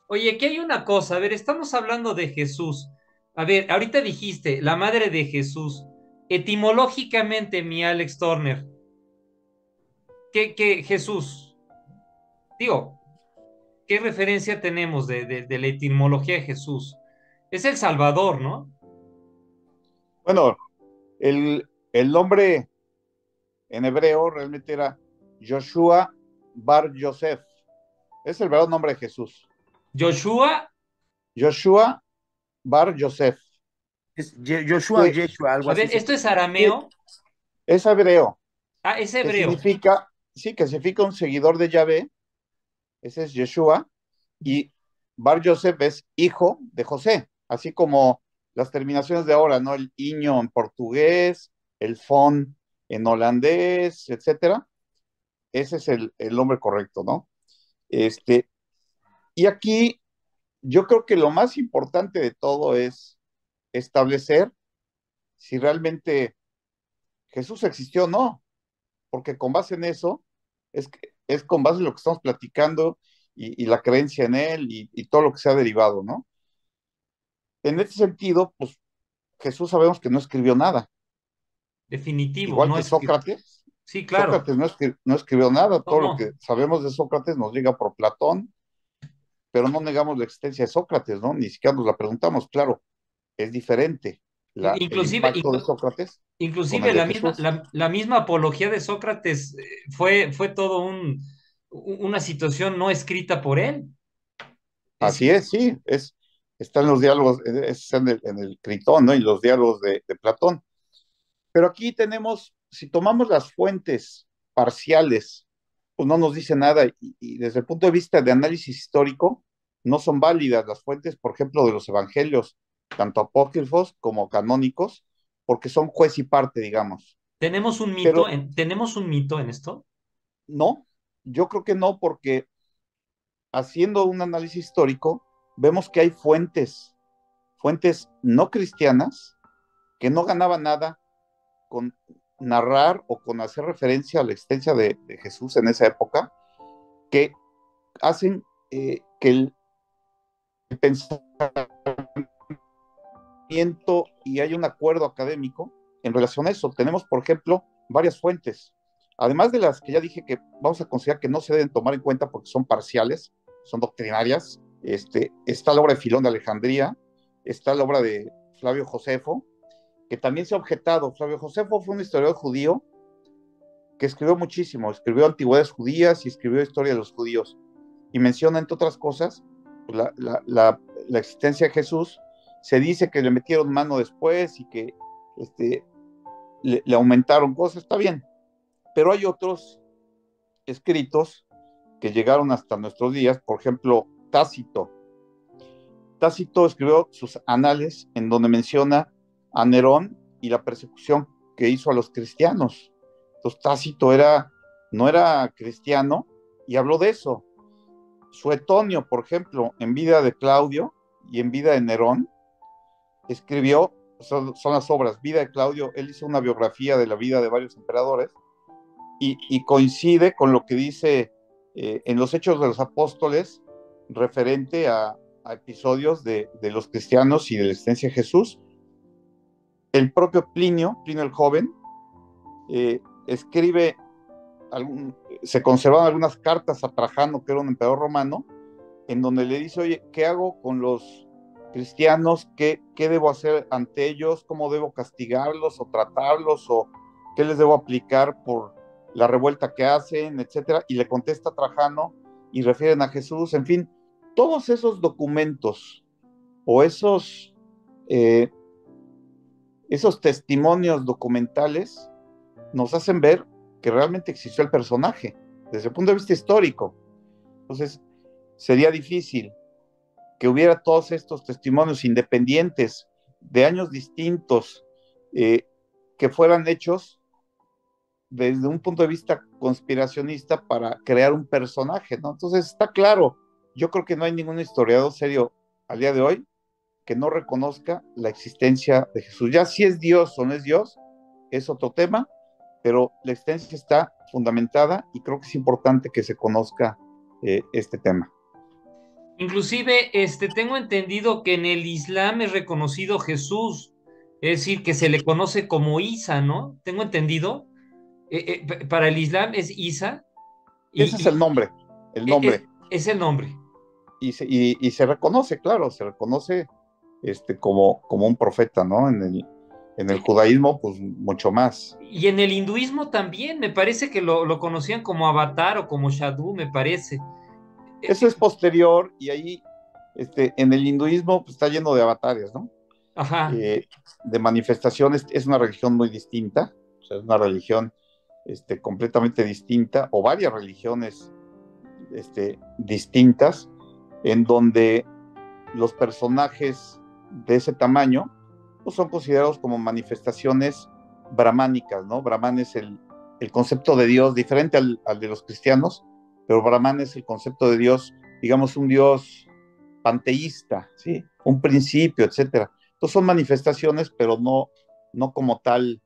Oye, aquí hay una cosa, a ver, estamos hablando de Jesús. A ver, ahorita dijiste, la madre de Jesús. Etimológicamente, mi Alex Turner, ¿qué Jesús? Digo, ¿qué referencia tenemos de la etimología de Jesús? Es el Salvador, ¿no? Bueno, el nombre en hebreo realmente era Joshua Bar Yosef. Es el verdadero nombre de Jesús. Joshua, Joshua Bar Yosef. Es Joshua, Que, Yeshua, algo a así. ver, ¿esto es que arameo? es hebreo, Ah, es que hebreo. significa, sí, que significa un seguidor de Yahvé. Ese es Yeshua. Y Bar Yosef es hijo de José, así como las terminaciones de ahora, ¿no? El iño en portugués, el fon en holandés, etcétera. Ese es el nombre correcto, ¿no? Este, y aquí yo creo que lo más importante de todo es establecer si realmente Jesús existió o no, porque con base en eso es con base en lo que estamos platicando y la creencia en él y todo lo que se ha derivado, ¿no? En ese sentido, pues Jesús sabemos que no escribió nada, Definitivo, igual no que es que... Sócrates. Sí, claro. Sócrates no escribió nada, No, todo lo no. que sabemos de Sócrates nos llega por Platón, pero no negamos la existencia de Sócrates, ¿no? Ni siquiera nos la preguntamos, claro, es diferente el Inclusive, impacto de Sócrates con el inclusive de la misma, Jesús. la misma apología de Sócrates fue todo una situación no escrita por él. Es Así es, sí, están los diálogos, está en el Critón, ¿no? Y los diálogos de Platón. Pero aquí tenemos, si tomamos las fuentes parciales, pues no nos dice nada y desde el punto de vista de análisis histórico, no son válidas las fuentes, por ejemplo, de los evangelios, tanto apócrifos como canónicos, porque son juez y parte, digamos. Pero tenemos un mito en esto. no, yo creo que no, porque haciendo un análisis histórico, vemos que hay fuentes no cristianas que no ganaban nada con narrar o con hacer referencia a la existencia de Jesús en esa época, que hacen que el pensamiento y haya un acuerdo académico en relación a eso. Tenemos, por ejemplo, varias fuentes, además de las que ya dije que vamos a considerar que no se deben tomar en cuenta porque son parciales, son doctrinarias. Está la obra de Filón de Alejandría, está la obra de Flavio Josefo, que también se ha objetado. Flavio Josefo fue un historiador judío que escribió muchísimo, escribió antigüedades judías y escribió historia de los judíos, y menciona, entre otras cosas, la existencia de Jesús. Se dice que le metieron mano después y que le aumentaron cosas, está bien, pero hay otros escritos que llegaron hasta nuestros días, por ejemplo, Tácito. Tácito escribió sus anales en donde menciona a Nerón y la persecución que hizo a los cristianos. Entonces Tácito no era cristiano y habló de eso. Suetonio, por ejemplo, en vida de Claudio y en vida de Nerón, escribió, son las obras, vida de Claudio, él hizo una biografía de la vida de varios emperadores y coincide con lo que dice en los Hechos de los Apóstoles referente a episodios de los cristianos y de la existencia de Jesús. El propio Plinio el Joven, escribe, se conservan algunas cartas a Trajano, que era un emperador romano, en donde le dice, oye, ¿qué hago con los cristianos? ¿Qué debo hacer ante ellos? ¿Cómo debo castigarlos o tratarlos? ¿O qué les debo aplicar por la revuelta que hacen, etcétera? Y le contesta a Trajano y refieren a Jesús. En fin, todos esos documentos o esos testimonios documentales nos hacen ver que realmente existió el personaje desde el punto de vista histórico. Entonces, sería difícil que hubiera todos estos testimonios independientes de años distintos, que que fueran hechos desde un punto de vista conspiracionista para crear un personaje, ¿no? Entonces está claro, yo creo que no hay ningún historiador serio al día de hoy que no reconozca la existencia de Jesús. Ya si es Dios o no es Dios, es otro tema, pero la existencia está fundamentada y creo que es importante que se conozca este tema. Inclusive, tengo entendido que en el Islam es reconocido Jesús, es decir, que se le conoce como Isa, ¿no? Tengo entendido. Para el Islam es Isa Ese es el nombre, el nombre. Es el nombre. Y se reconoce, claro, se reconoce como un profeta, ¿no? En el judaísmo, pues mucho más. Y en el hinduismo también, me parece que lo conocían como Avatar o como Shadu, me parece. Eso es posterior, y ahí en el hinduismo pues, está lleno de avatares, ¿no? Ajá. De manifestaciones. Es una religión muy distinta, o sea, es una religión completamente distinta, o varias religiones distintas, en donde los personajes de ese tamaño pues, son considerados como manifestaciones brahmánicas, ¿no? Brahman es el concepto de Dios, diferente al de los cristianos, pero Brahman es el concepto de Dios, digamos, un Dios panteísta, ¿sí? Un principio, etcétera. Entonces son manifestaciones, pero no como tal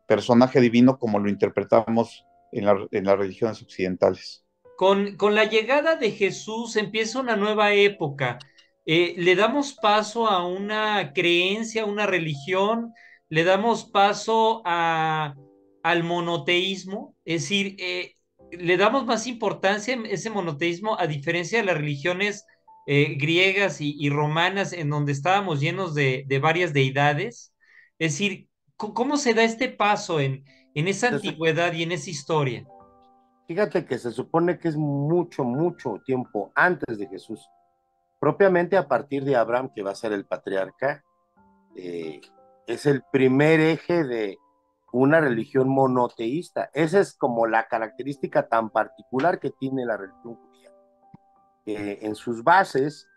personaje divino como lo interpretamos en las religiones occidentales. Con la llegada de Jesús empieza una nueva época. Le damos paso a una creencia, a una religión, le damos paso al monoteísmo, es decir, le damos más importancia a ese monoteísmo a diferencia de las religiones griegas y romanas en donde estábamos llenos de varias deidades. Es decir, ¿cómo se da este paso en esa antigüedad y en esa historia? Fíjate que se supone que es mucho, mucho tiempo antes de Jesús. Propiamente a partir de Abraham, que va a ser el patriarca, es el primer eje de una religión monoteísta. Esa es como la característica tan particular que tiene la religión judía. En sus bases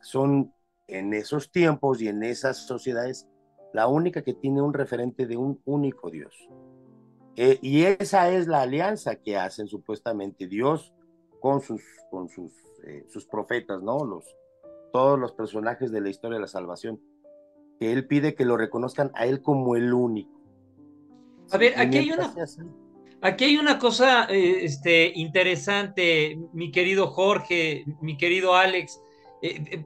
son en esos tiempos y en esas sociedades la única que tiene un referente de un único Dios. Y esa es la alianza que hacen supuestamente Dios con sus profetas, ¿no? Todos los personajes de la historia de la salvación, que él pide que lo reconozcan a él como el único. A ver, aquí hay una cosa interesante, mi querido Jorge, mi querido Alex.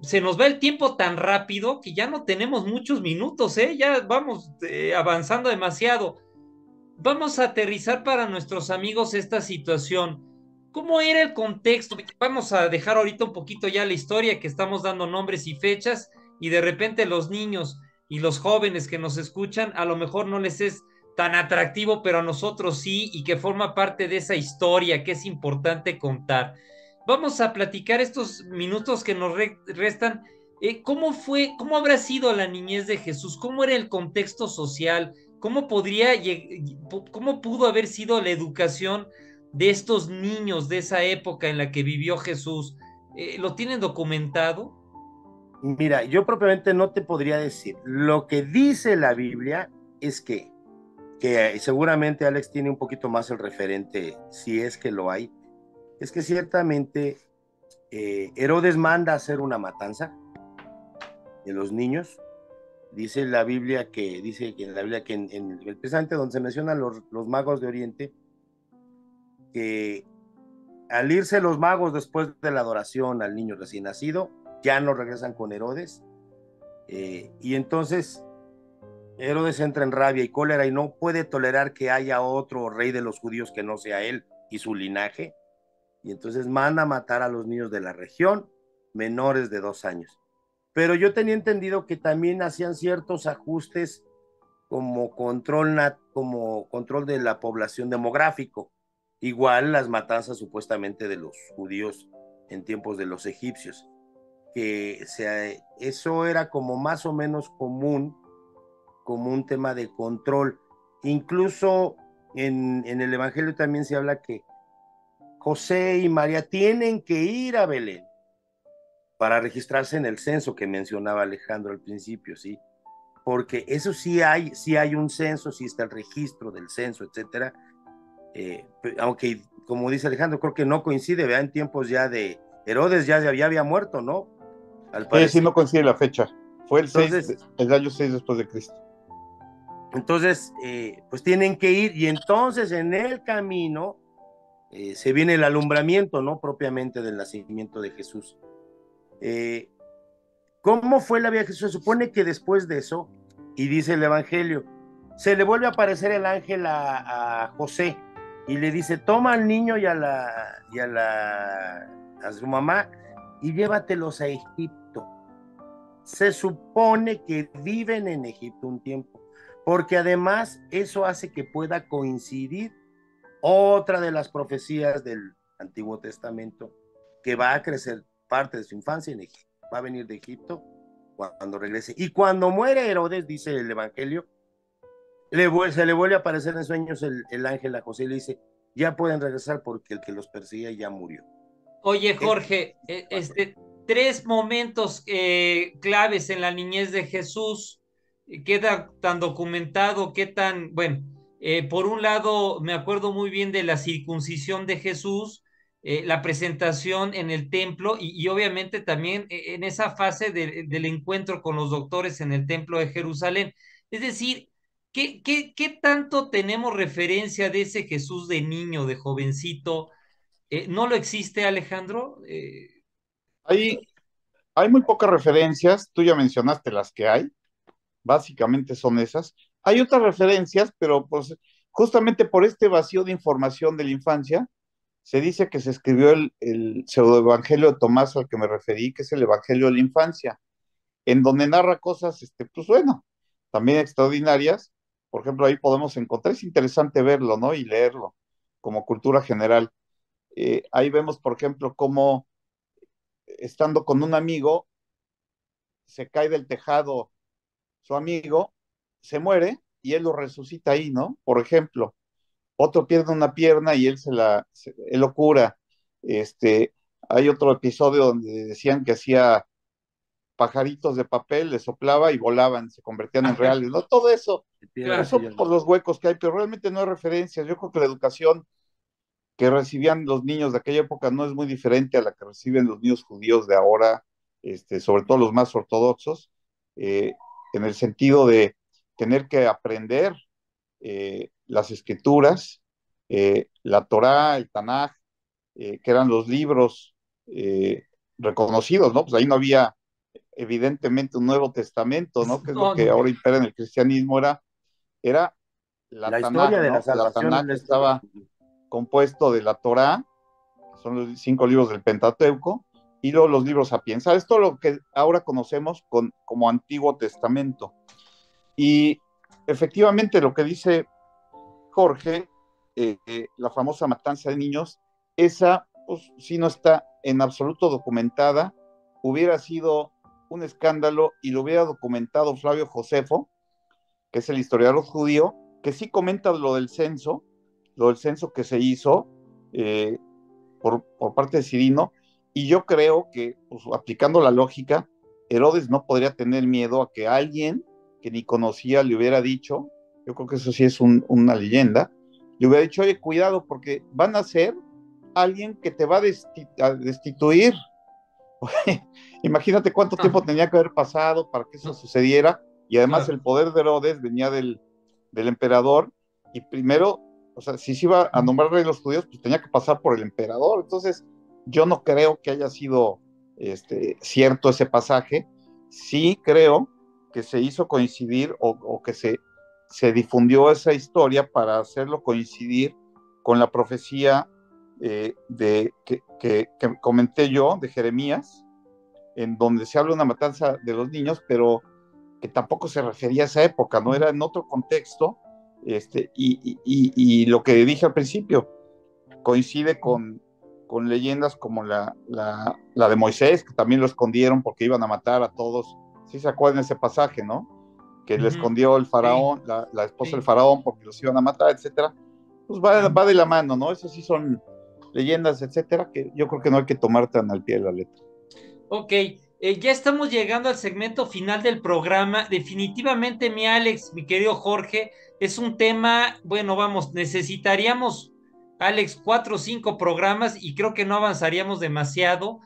Se nos va el tiempo tan rápido que ya no tenemos muchos minutos, ¿eh? Ya vamos avanzando demasiado. Vamos a aterrizar para nuestros amigos esta situación. ¿Cómo era el contexto? Vamos a dejar ahorita un poquito ya la historia, que estamos dando nombres y fechas, y de repente los niños y los jóvenes que nos escuchan, a lo mejor no les es tan atractivo, pero a nosotros sí, y que forma parte de esa historia que es importante contar. Vamos a platicar estos minutos que nos restan. ¿Cómo habrá sido la niñez de Jesús? ¿Cómo era el contexto social? ¿Cómo pudo haber sido la educación de estos niños de esa época en la que vivió Jesús? ¿Lo tienen documentado? Mira, yo propiamente no te podría decir. Lo que dice la Biblia es que seguramente Alex tiene un poquito más el referente, si es que lo hay, es que ciertamente Herodes manda a hacer una matanza de los niños. Dice la Biblia que en el presente donde se mencionan los magos de Oriente, que al irse los magos después de la adoración al niño recién nacido, ya no regresan con Herodes, y entonces Herodes entra en rabia y cólera y no puede tolerar que haya otro rey de los judíos que no sea él y su linaje, y entonces manda a matar a los niños de la región menores de 2 años. Pero yo tenía entendido que también hacían ciertos ajustes como control de la población demográfico. Igual las matanzas supuestamente de los judíos en tiempos de los egipcios, que eso era como más o menos común, como un tema de control. Incluso en el Evangelio también se habla que José y María tienen que ir a Belén para registrarse en el censo que mencionaba Alejandro al principio, ¿sí? porque eso sí hay un censo, sí está el registro del censo, etcétera, aunque, como dice Alejandro, creo que no coincide, ¿verdad? En tiempos ya de Herodes ya había muerto, ¿no? Al Sí, parecer. no coincide la fecha. Fue Entonces, el año 6 después de Cristo. Entonces, pues tienen que ir, y entonces en el camino se viene el alumbramiento, ¿no? Propiamente del nacimiento de Jesús. ¿Cómo fue la vida de Jesús? Se supone que después de eso, y dice el Evangelio, se le vuelve a aparecer el ángel a José y le dice, toma al niño y a su mamá y llévatelos a Egipto. Se supone que viven en Egipto un tiempo, porque además eso hace que pueda coincidir otra de las profecías del Antiguo Testamento, que va a crecer parte de su infancia en Egipto, va a venir de Egipto cuando regrese. Y cuando muere Herodes, dice el Evangelio, se le vuelve a aparecer en sueños el ángel a José y le dice, ya pueden regresar porque el que los perseguía ya murió. Oye, Jorge, tres momentos claves en la niñez de Jesús, queda tan documentado, bueno, por un lado me acuerdo muy bien de la circuncisión de Jesús, la presentación en el templo y obviamente también en esa fase del encuentro con los doctores en el templo de Jerusalén. Es decir, ¿qué tanto tenemos referencia de ese Jesús de niño, de jovencito? ¿No lo existe, Alejandro? Hay muy pocas referencias, tú ya mencionaste las que hay, básicamente son esas. Hay otras referencias, pero pues justamente por este vacío de información de la infancia, se dice que se escribió el pseudoevangelio de Tomás al que me referí, que es el Evangelio de la Infancia, en donde narra cosas, pues bueno, también extraordinarias. Por ejemplo, ahí podemos encontrar, es interesante verlo, ¿no? Y leerlo como cultura general. Ahí vemos, por ejemplo, cómo estando con un amigo, se cae del tejado su amigo, se muere y él lo resucita ahí, ¿no? Por ejemplo, otro pierde una pierna y él lo cura. Hay otro episodio donde decían que hacía pajaritos de papel, le soplaba y volaban, se convertían en reales, ¿no? Todo eso, Claro. eso por los huecos que hay, pero realmente no hay referencias. Yo creo que la educación que recibían los niños de aquella época no es muy diferente a la que reciben los niños judíos de ahora, sobre todo los más ortodoxos, en el sentido de tener que aprender las escrituras, la Torá, el Tanaj, que eran los libros reconocidos, ¿no? Pues ahí no había evidentemente un Nuevo Testamento, ¿no? Que es lo que ahora impera en el cristianismo, era la historia Tanaj, de la ¿no? La salvación Tanaj es estaba compuesto de la Torá, que son los 5 libros del Pentateuco, y luego los libros sapiens. Esto es lo que ahora conocemos como Antiguo Testamento. Y efectivamente lo que dice Jorge, la famosa matanza de niños, esa pues sí no está en absoluto documentada, hubiera sido un escándalo y lo hubiera documentado Flavio Josefo, que es el historiador judío, que sí comenta lo del censo que se hizo por parte de Cirino, y yo creo que, pues, aplicando la lógica, Herodes no podría tener miedo a que alguien que ni conocía le hubiera dicho, yo creo que eso sí es una leyenda, le hubiera dicho, oye, cuidado, porque van a ser alguien que te va a destituir. Imagínate cuánto tiempo tenía que haber pasado para que eso sucediera, y además el poder de Herodes venía del emperador, y primero, o sea, si se iba a nombrar rey de los judíos, pues tenía que pasar por el emperador. Entonces, yo no creo que haya sido cierto ese pasaje. Sí creo que se hizo coincidir o que se difundió esa historia para hacerlo coincidir con la profecía que comenté yo, de Jeremías, en donde se habla de una matanza de los niños, pero que tampoco se refería a esa época, ¿no? Era en otro contexto, y lo que dije al principio, coincide con leyendas como la de Moisés, que también lo escondieron porque iban a matar a todos. ¿Sí se acuerdan ese pasaje, no? Que le escondió el faraón, sí, la esposa del faraón, porque los iban a matar, etcétera. Pues va de la mano, ¿no? Eso sí son leyendas, etcétera, que yo creo que no hay que tomar tan al pie de la letra. Ok, Ya estamos llegando al segmento final del programa. Definitivamente, mi Alex, mi querido Jorge, es un tema, bueno, vamos, necesitaríamos, Alex, 4 o 5 programas y creo que no avanzaríamos demasiado,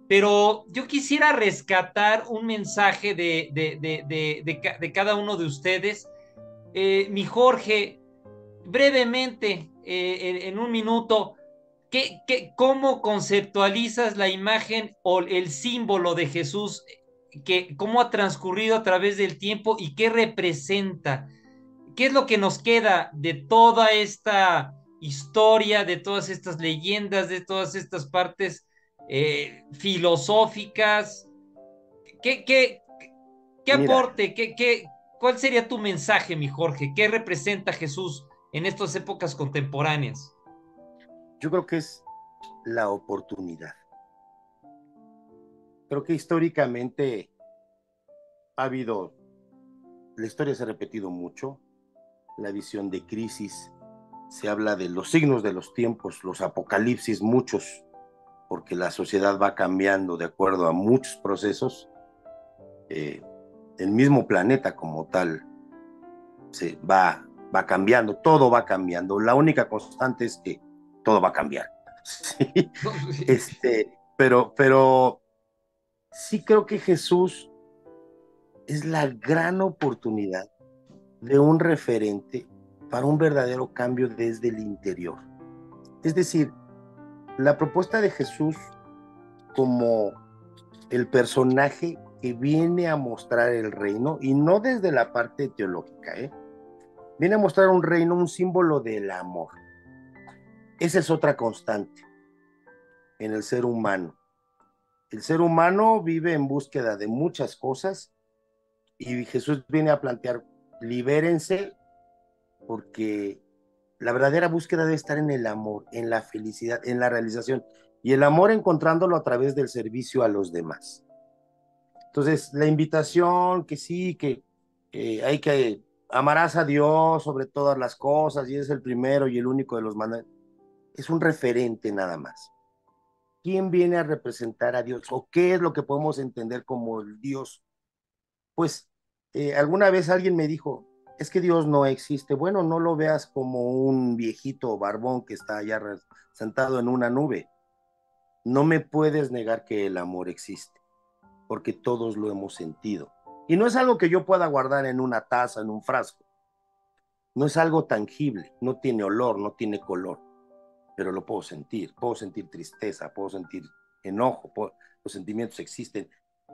pero yo quisiera rescatar un mensaje de cada uno de ustedes. Mi Jorge, brevemente, en un minuto, ¿cómo conceptualizas la imagen o el símbolo de Jesús? ¿Cómo ha transcurrido a través del tiempo y qué representa? ¿Qué es lo que nos queda de toda esta historia, de todas estas leyendas, de todas estas partes filosóficas? ¿Qué, qué, ¿Qué Mira, aporte, cuál sería tu mensaje, mi Jorge? ¿Qué representa Jesús en estas épocas contemporáneas? yo creo que es la oportunidad. Creo que históricamente ha habido, la historia se ha repetido mucho, la visión de crisis, se habla de los signos de los tiempos, los apocalipsis, muchos, porque la sociedad va cambiando de acuerdo a muchos procesos. El mismo planeta como tal va cambiando, todo va cambiando. La única constante es que todo va a cambiar. Sí. Pero sí creo que Jesús es la gran oportunidad de un referente para un verdadero cambio desde el interior. Es decir, la propuesta de Jesús como el personaje que viene a mostrar el reino, y no desde la parte teológica, viene a mostrar un reino, un símbolo del amor. Esa es otra constante en el ser humano. El ser humano vive en búsqueda de muchas cosas y Jesús viene a plantear, libérense, porque la verdadera búsqueda debe estar en el amor, en la felicidad, en la realización, y el amor encontrándolo a través del servicio a los demás. Entonces, la invitación que sí, que hay que amarás a Dios sobre todas las cosas, y es el primero y el único de los mandamientos, es un referente nada más. ¿Quién viene a representar a Dios? ¿O qué es lo que podemos entender como el Dios? Pues alguna vez alguien me dijo, es que Dios no existe. Bueno, no lo veas como un viejito barbón que está allá sentado en una nube. No me puedes negar que el amor existe, porque todos lo hemos sentido. Y no es algo que yo pueda guardar en una taza, en un frasco. No es algo tangible, no tiene olor, no tiene color, pero lo puedo sentir. Puedo sentir tristeza, puedo sentir enojo, los sentimientos existen.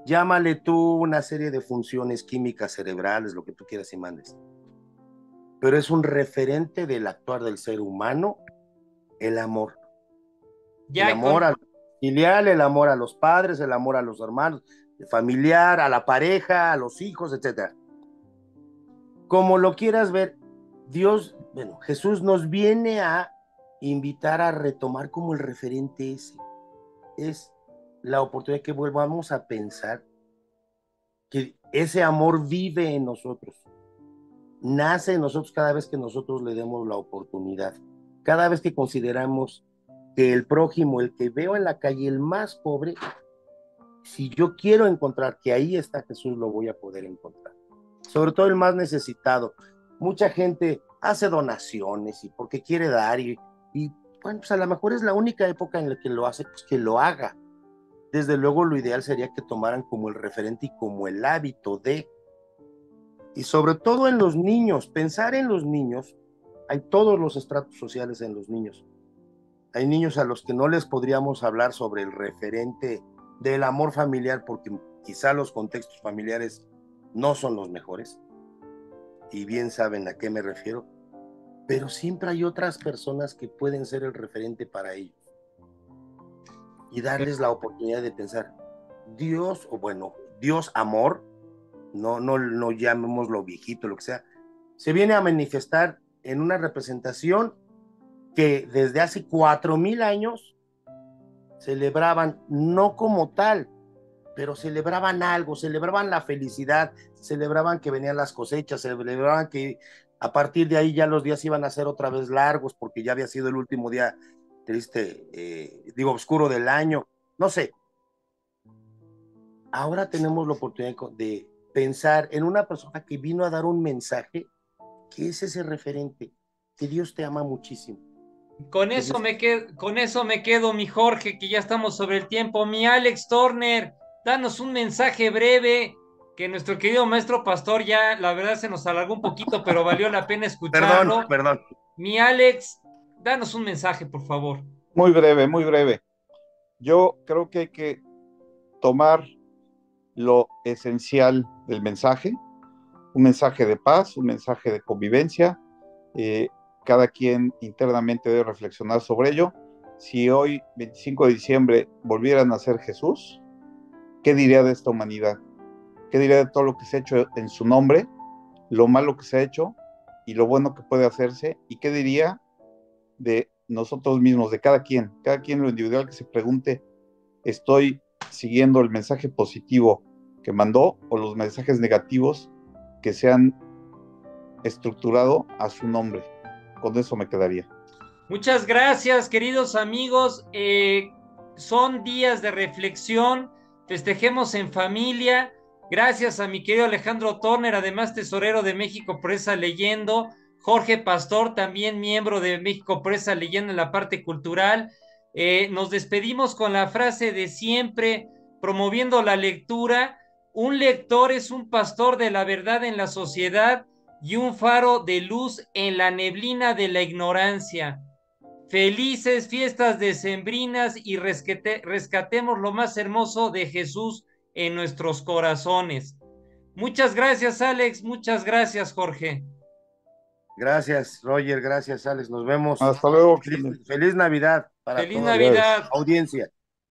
Llámale tú una serie de funciones químicas cerebrales, lo que tú quieras y mandes. Pero es un referente del actuar del ser humano, el amor. Ya el amor al filial, el amor a los padres, el amor a los hermanos, el familiar, a la pareja, a los hijos, etc. Como lo quieras ver, Dios, bueno, Jesús nos viene a invitar a retomar como el referente ese. Es la oportunidad que volvamos a pensar que ese amor vive en nosotros, nace en nosotros cada vez que nosotros le demos la oportunidad, cada vez que consideramos que el prójimo, el que veo en la calle, el más pobre, si yo quiero encontrar que ahí está Jesús, lo voy a poder encontrar. Sobre todo el más necesitado. Mucha gente hace donaciones y porque quiere dar y bueno, pues a lo mejor es la única época en la que lo hace, pues que lo haga. Desde luego lo ideal sería que tomaran como el referente y como el hábito de, y sobre todo en los niños, pensar en los niños. Hay todos los estratos sociales en los niños. Hay niños a los que no les podríamos hablar sobre el referente del amor familiar porque quizá los contextos familiares no son los mejores, y bien saben a qué me refiero, pero siempre hay otras personas que pueden ser el referente para ellos y darles la oportunidad de pensar, Dios, o bueno, Dios amor, no llamémoslo viejito, lo que sea, se viene a manifestar en una representación que desde hace 4,000 años celebraban, no como tal, pero celebraban algo, celebraban la felicidad, celebraban que venían las cosechas, celebraban que a partir de ahí ya los días iban a ser otra vez largos porque ya había sido el último día triste, oscuro del año, no sé. ahora tenemos la oportunidad de pensar en una persona que vino a dar un mensaje, que es ese referente, que Dios te ama muchísimo. Con eso me quedo, mi Jorge, que ya estamos sobre el tiempo. Mi Alex Turner, danos un mensaje breve, que nuestro querido maestro pastor ya, la verdad, se nos alargó un poquito, pero valió la pena escucharlo. Perdón. Mi Alex, danos un mensaje, por favor. Muy breve, muy breve. Yo creo que hay que tomar lo esencial del mensaje, un mensaje de paz, un mensaje de convivencia. Cada quien internamente debe reflexionar sobre ello. Si hoy, 25 de diciembre, volviera a nacer Jesús, ¿qué diría de esta humanidad? ¿Qué diría de todo lo que se ha hecho en su nombre, lo malo que se ha hecho y lo bueno que puede hacerse? ¿Y qué diría de nosotros mismos, de cada quien en lo individual, que se pregunte, ¿estoy siguiendo el mensaje positivo que mandó o los mensajes negativos que se han estructurado a su nombre? Con eso me quedaría. Muchas gracias, queridos amigos. Son días de reflexión, festejemos en familia. Gracias a mi querido Alejandro Turner, además tesorero de México Presa Leyendo. Jorge Pastor, también miembro de México Presa Leyendo en la parte cultural. Nos despedimos con la frase de siempre, promoviendo la lectura. Un lector es un pastor de la verdad en la sociedad y un faro de luz en la neblina de la ignorancia. Felices fiestas decembrinas y rescatemos lo más hermoso de Jesús en nuestros corazones. Muchas gracias, Alex. Muchas gracias, Jorge. Gracias, Roger. Gracias, Alex. Nos vemos. Hasta luego. Feliz Navidad para Feliz toda Navidad. la audiencia.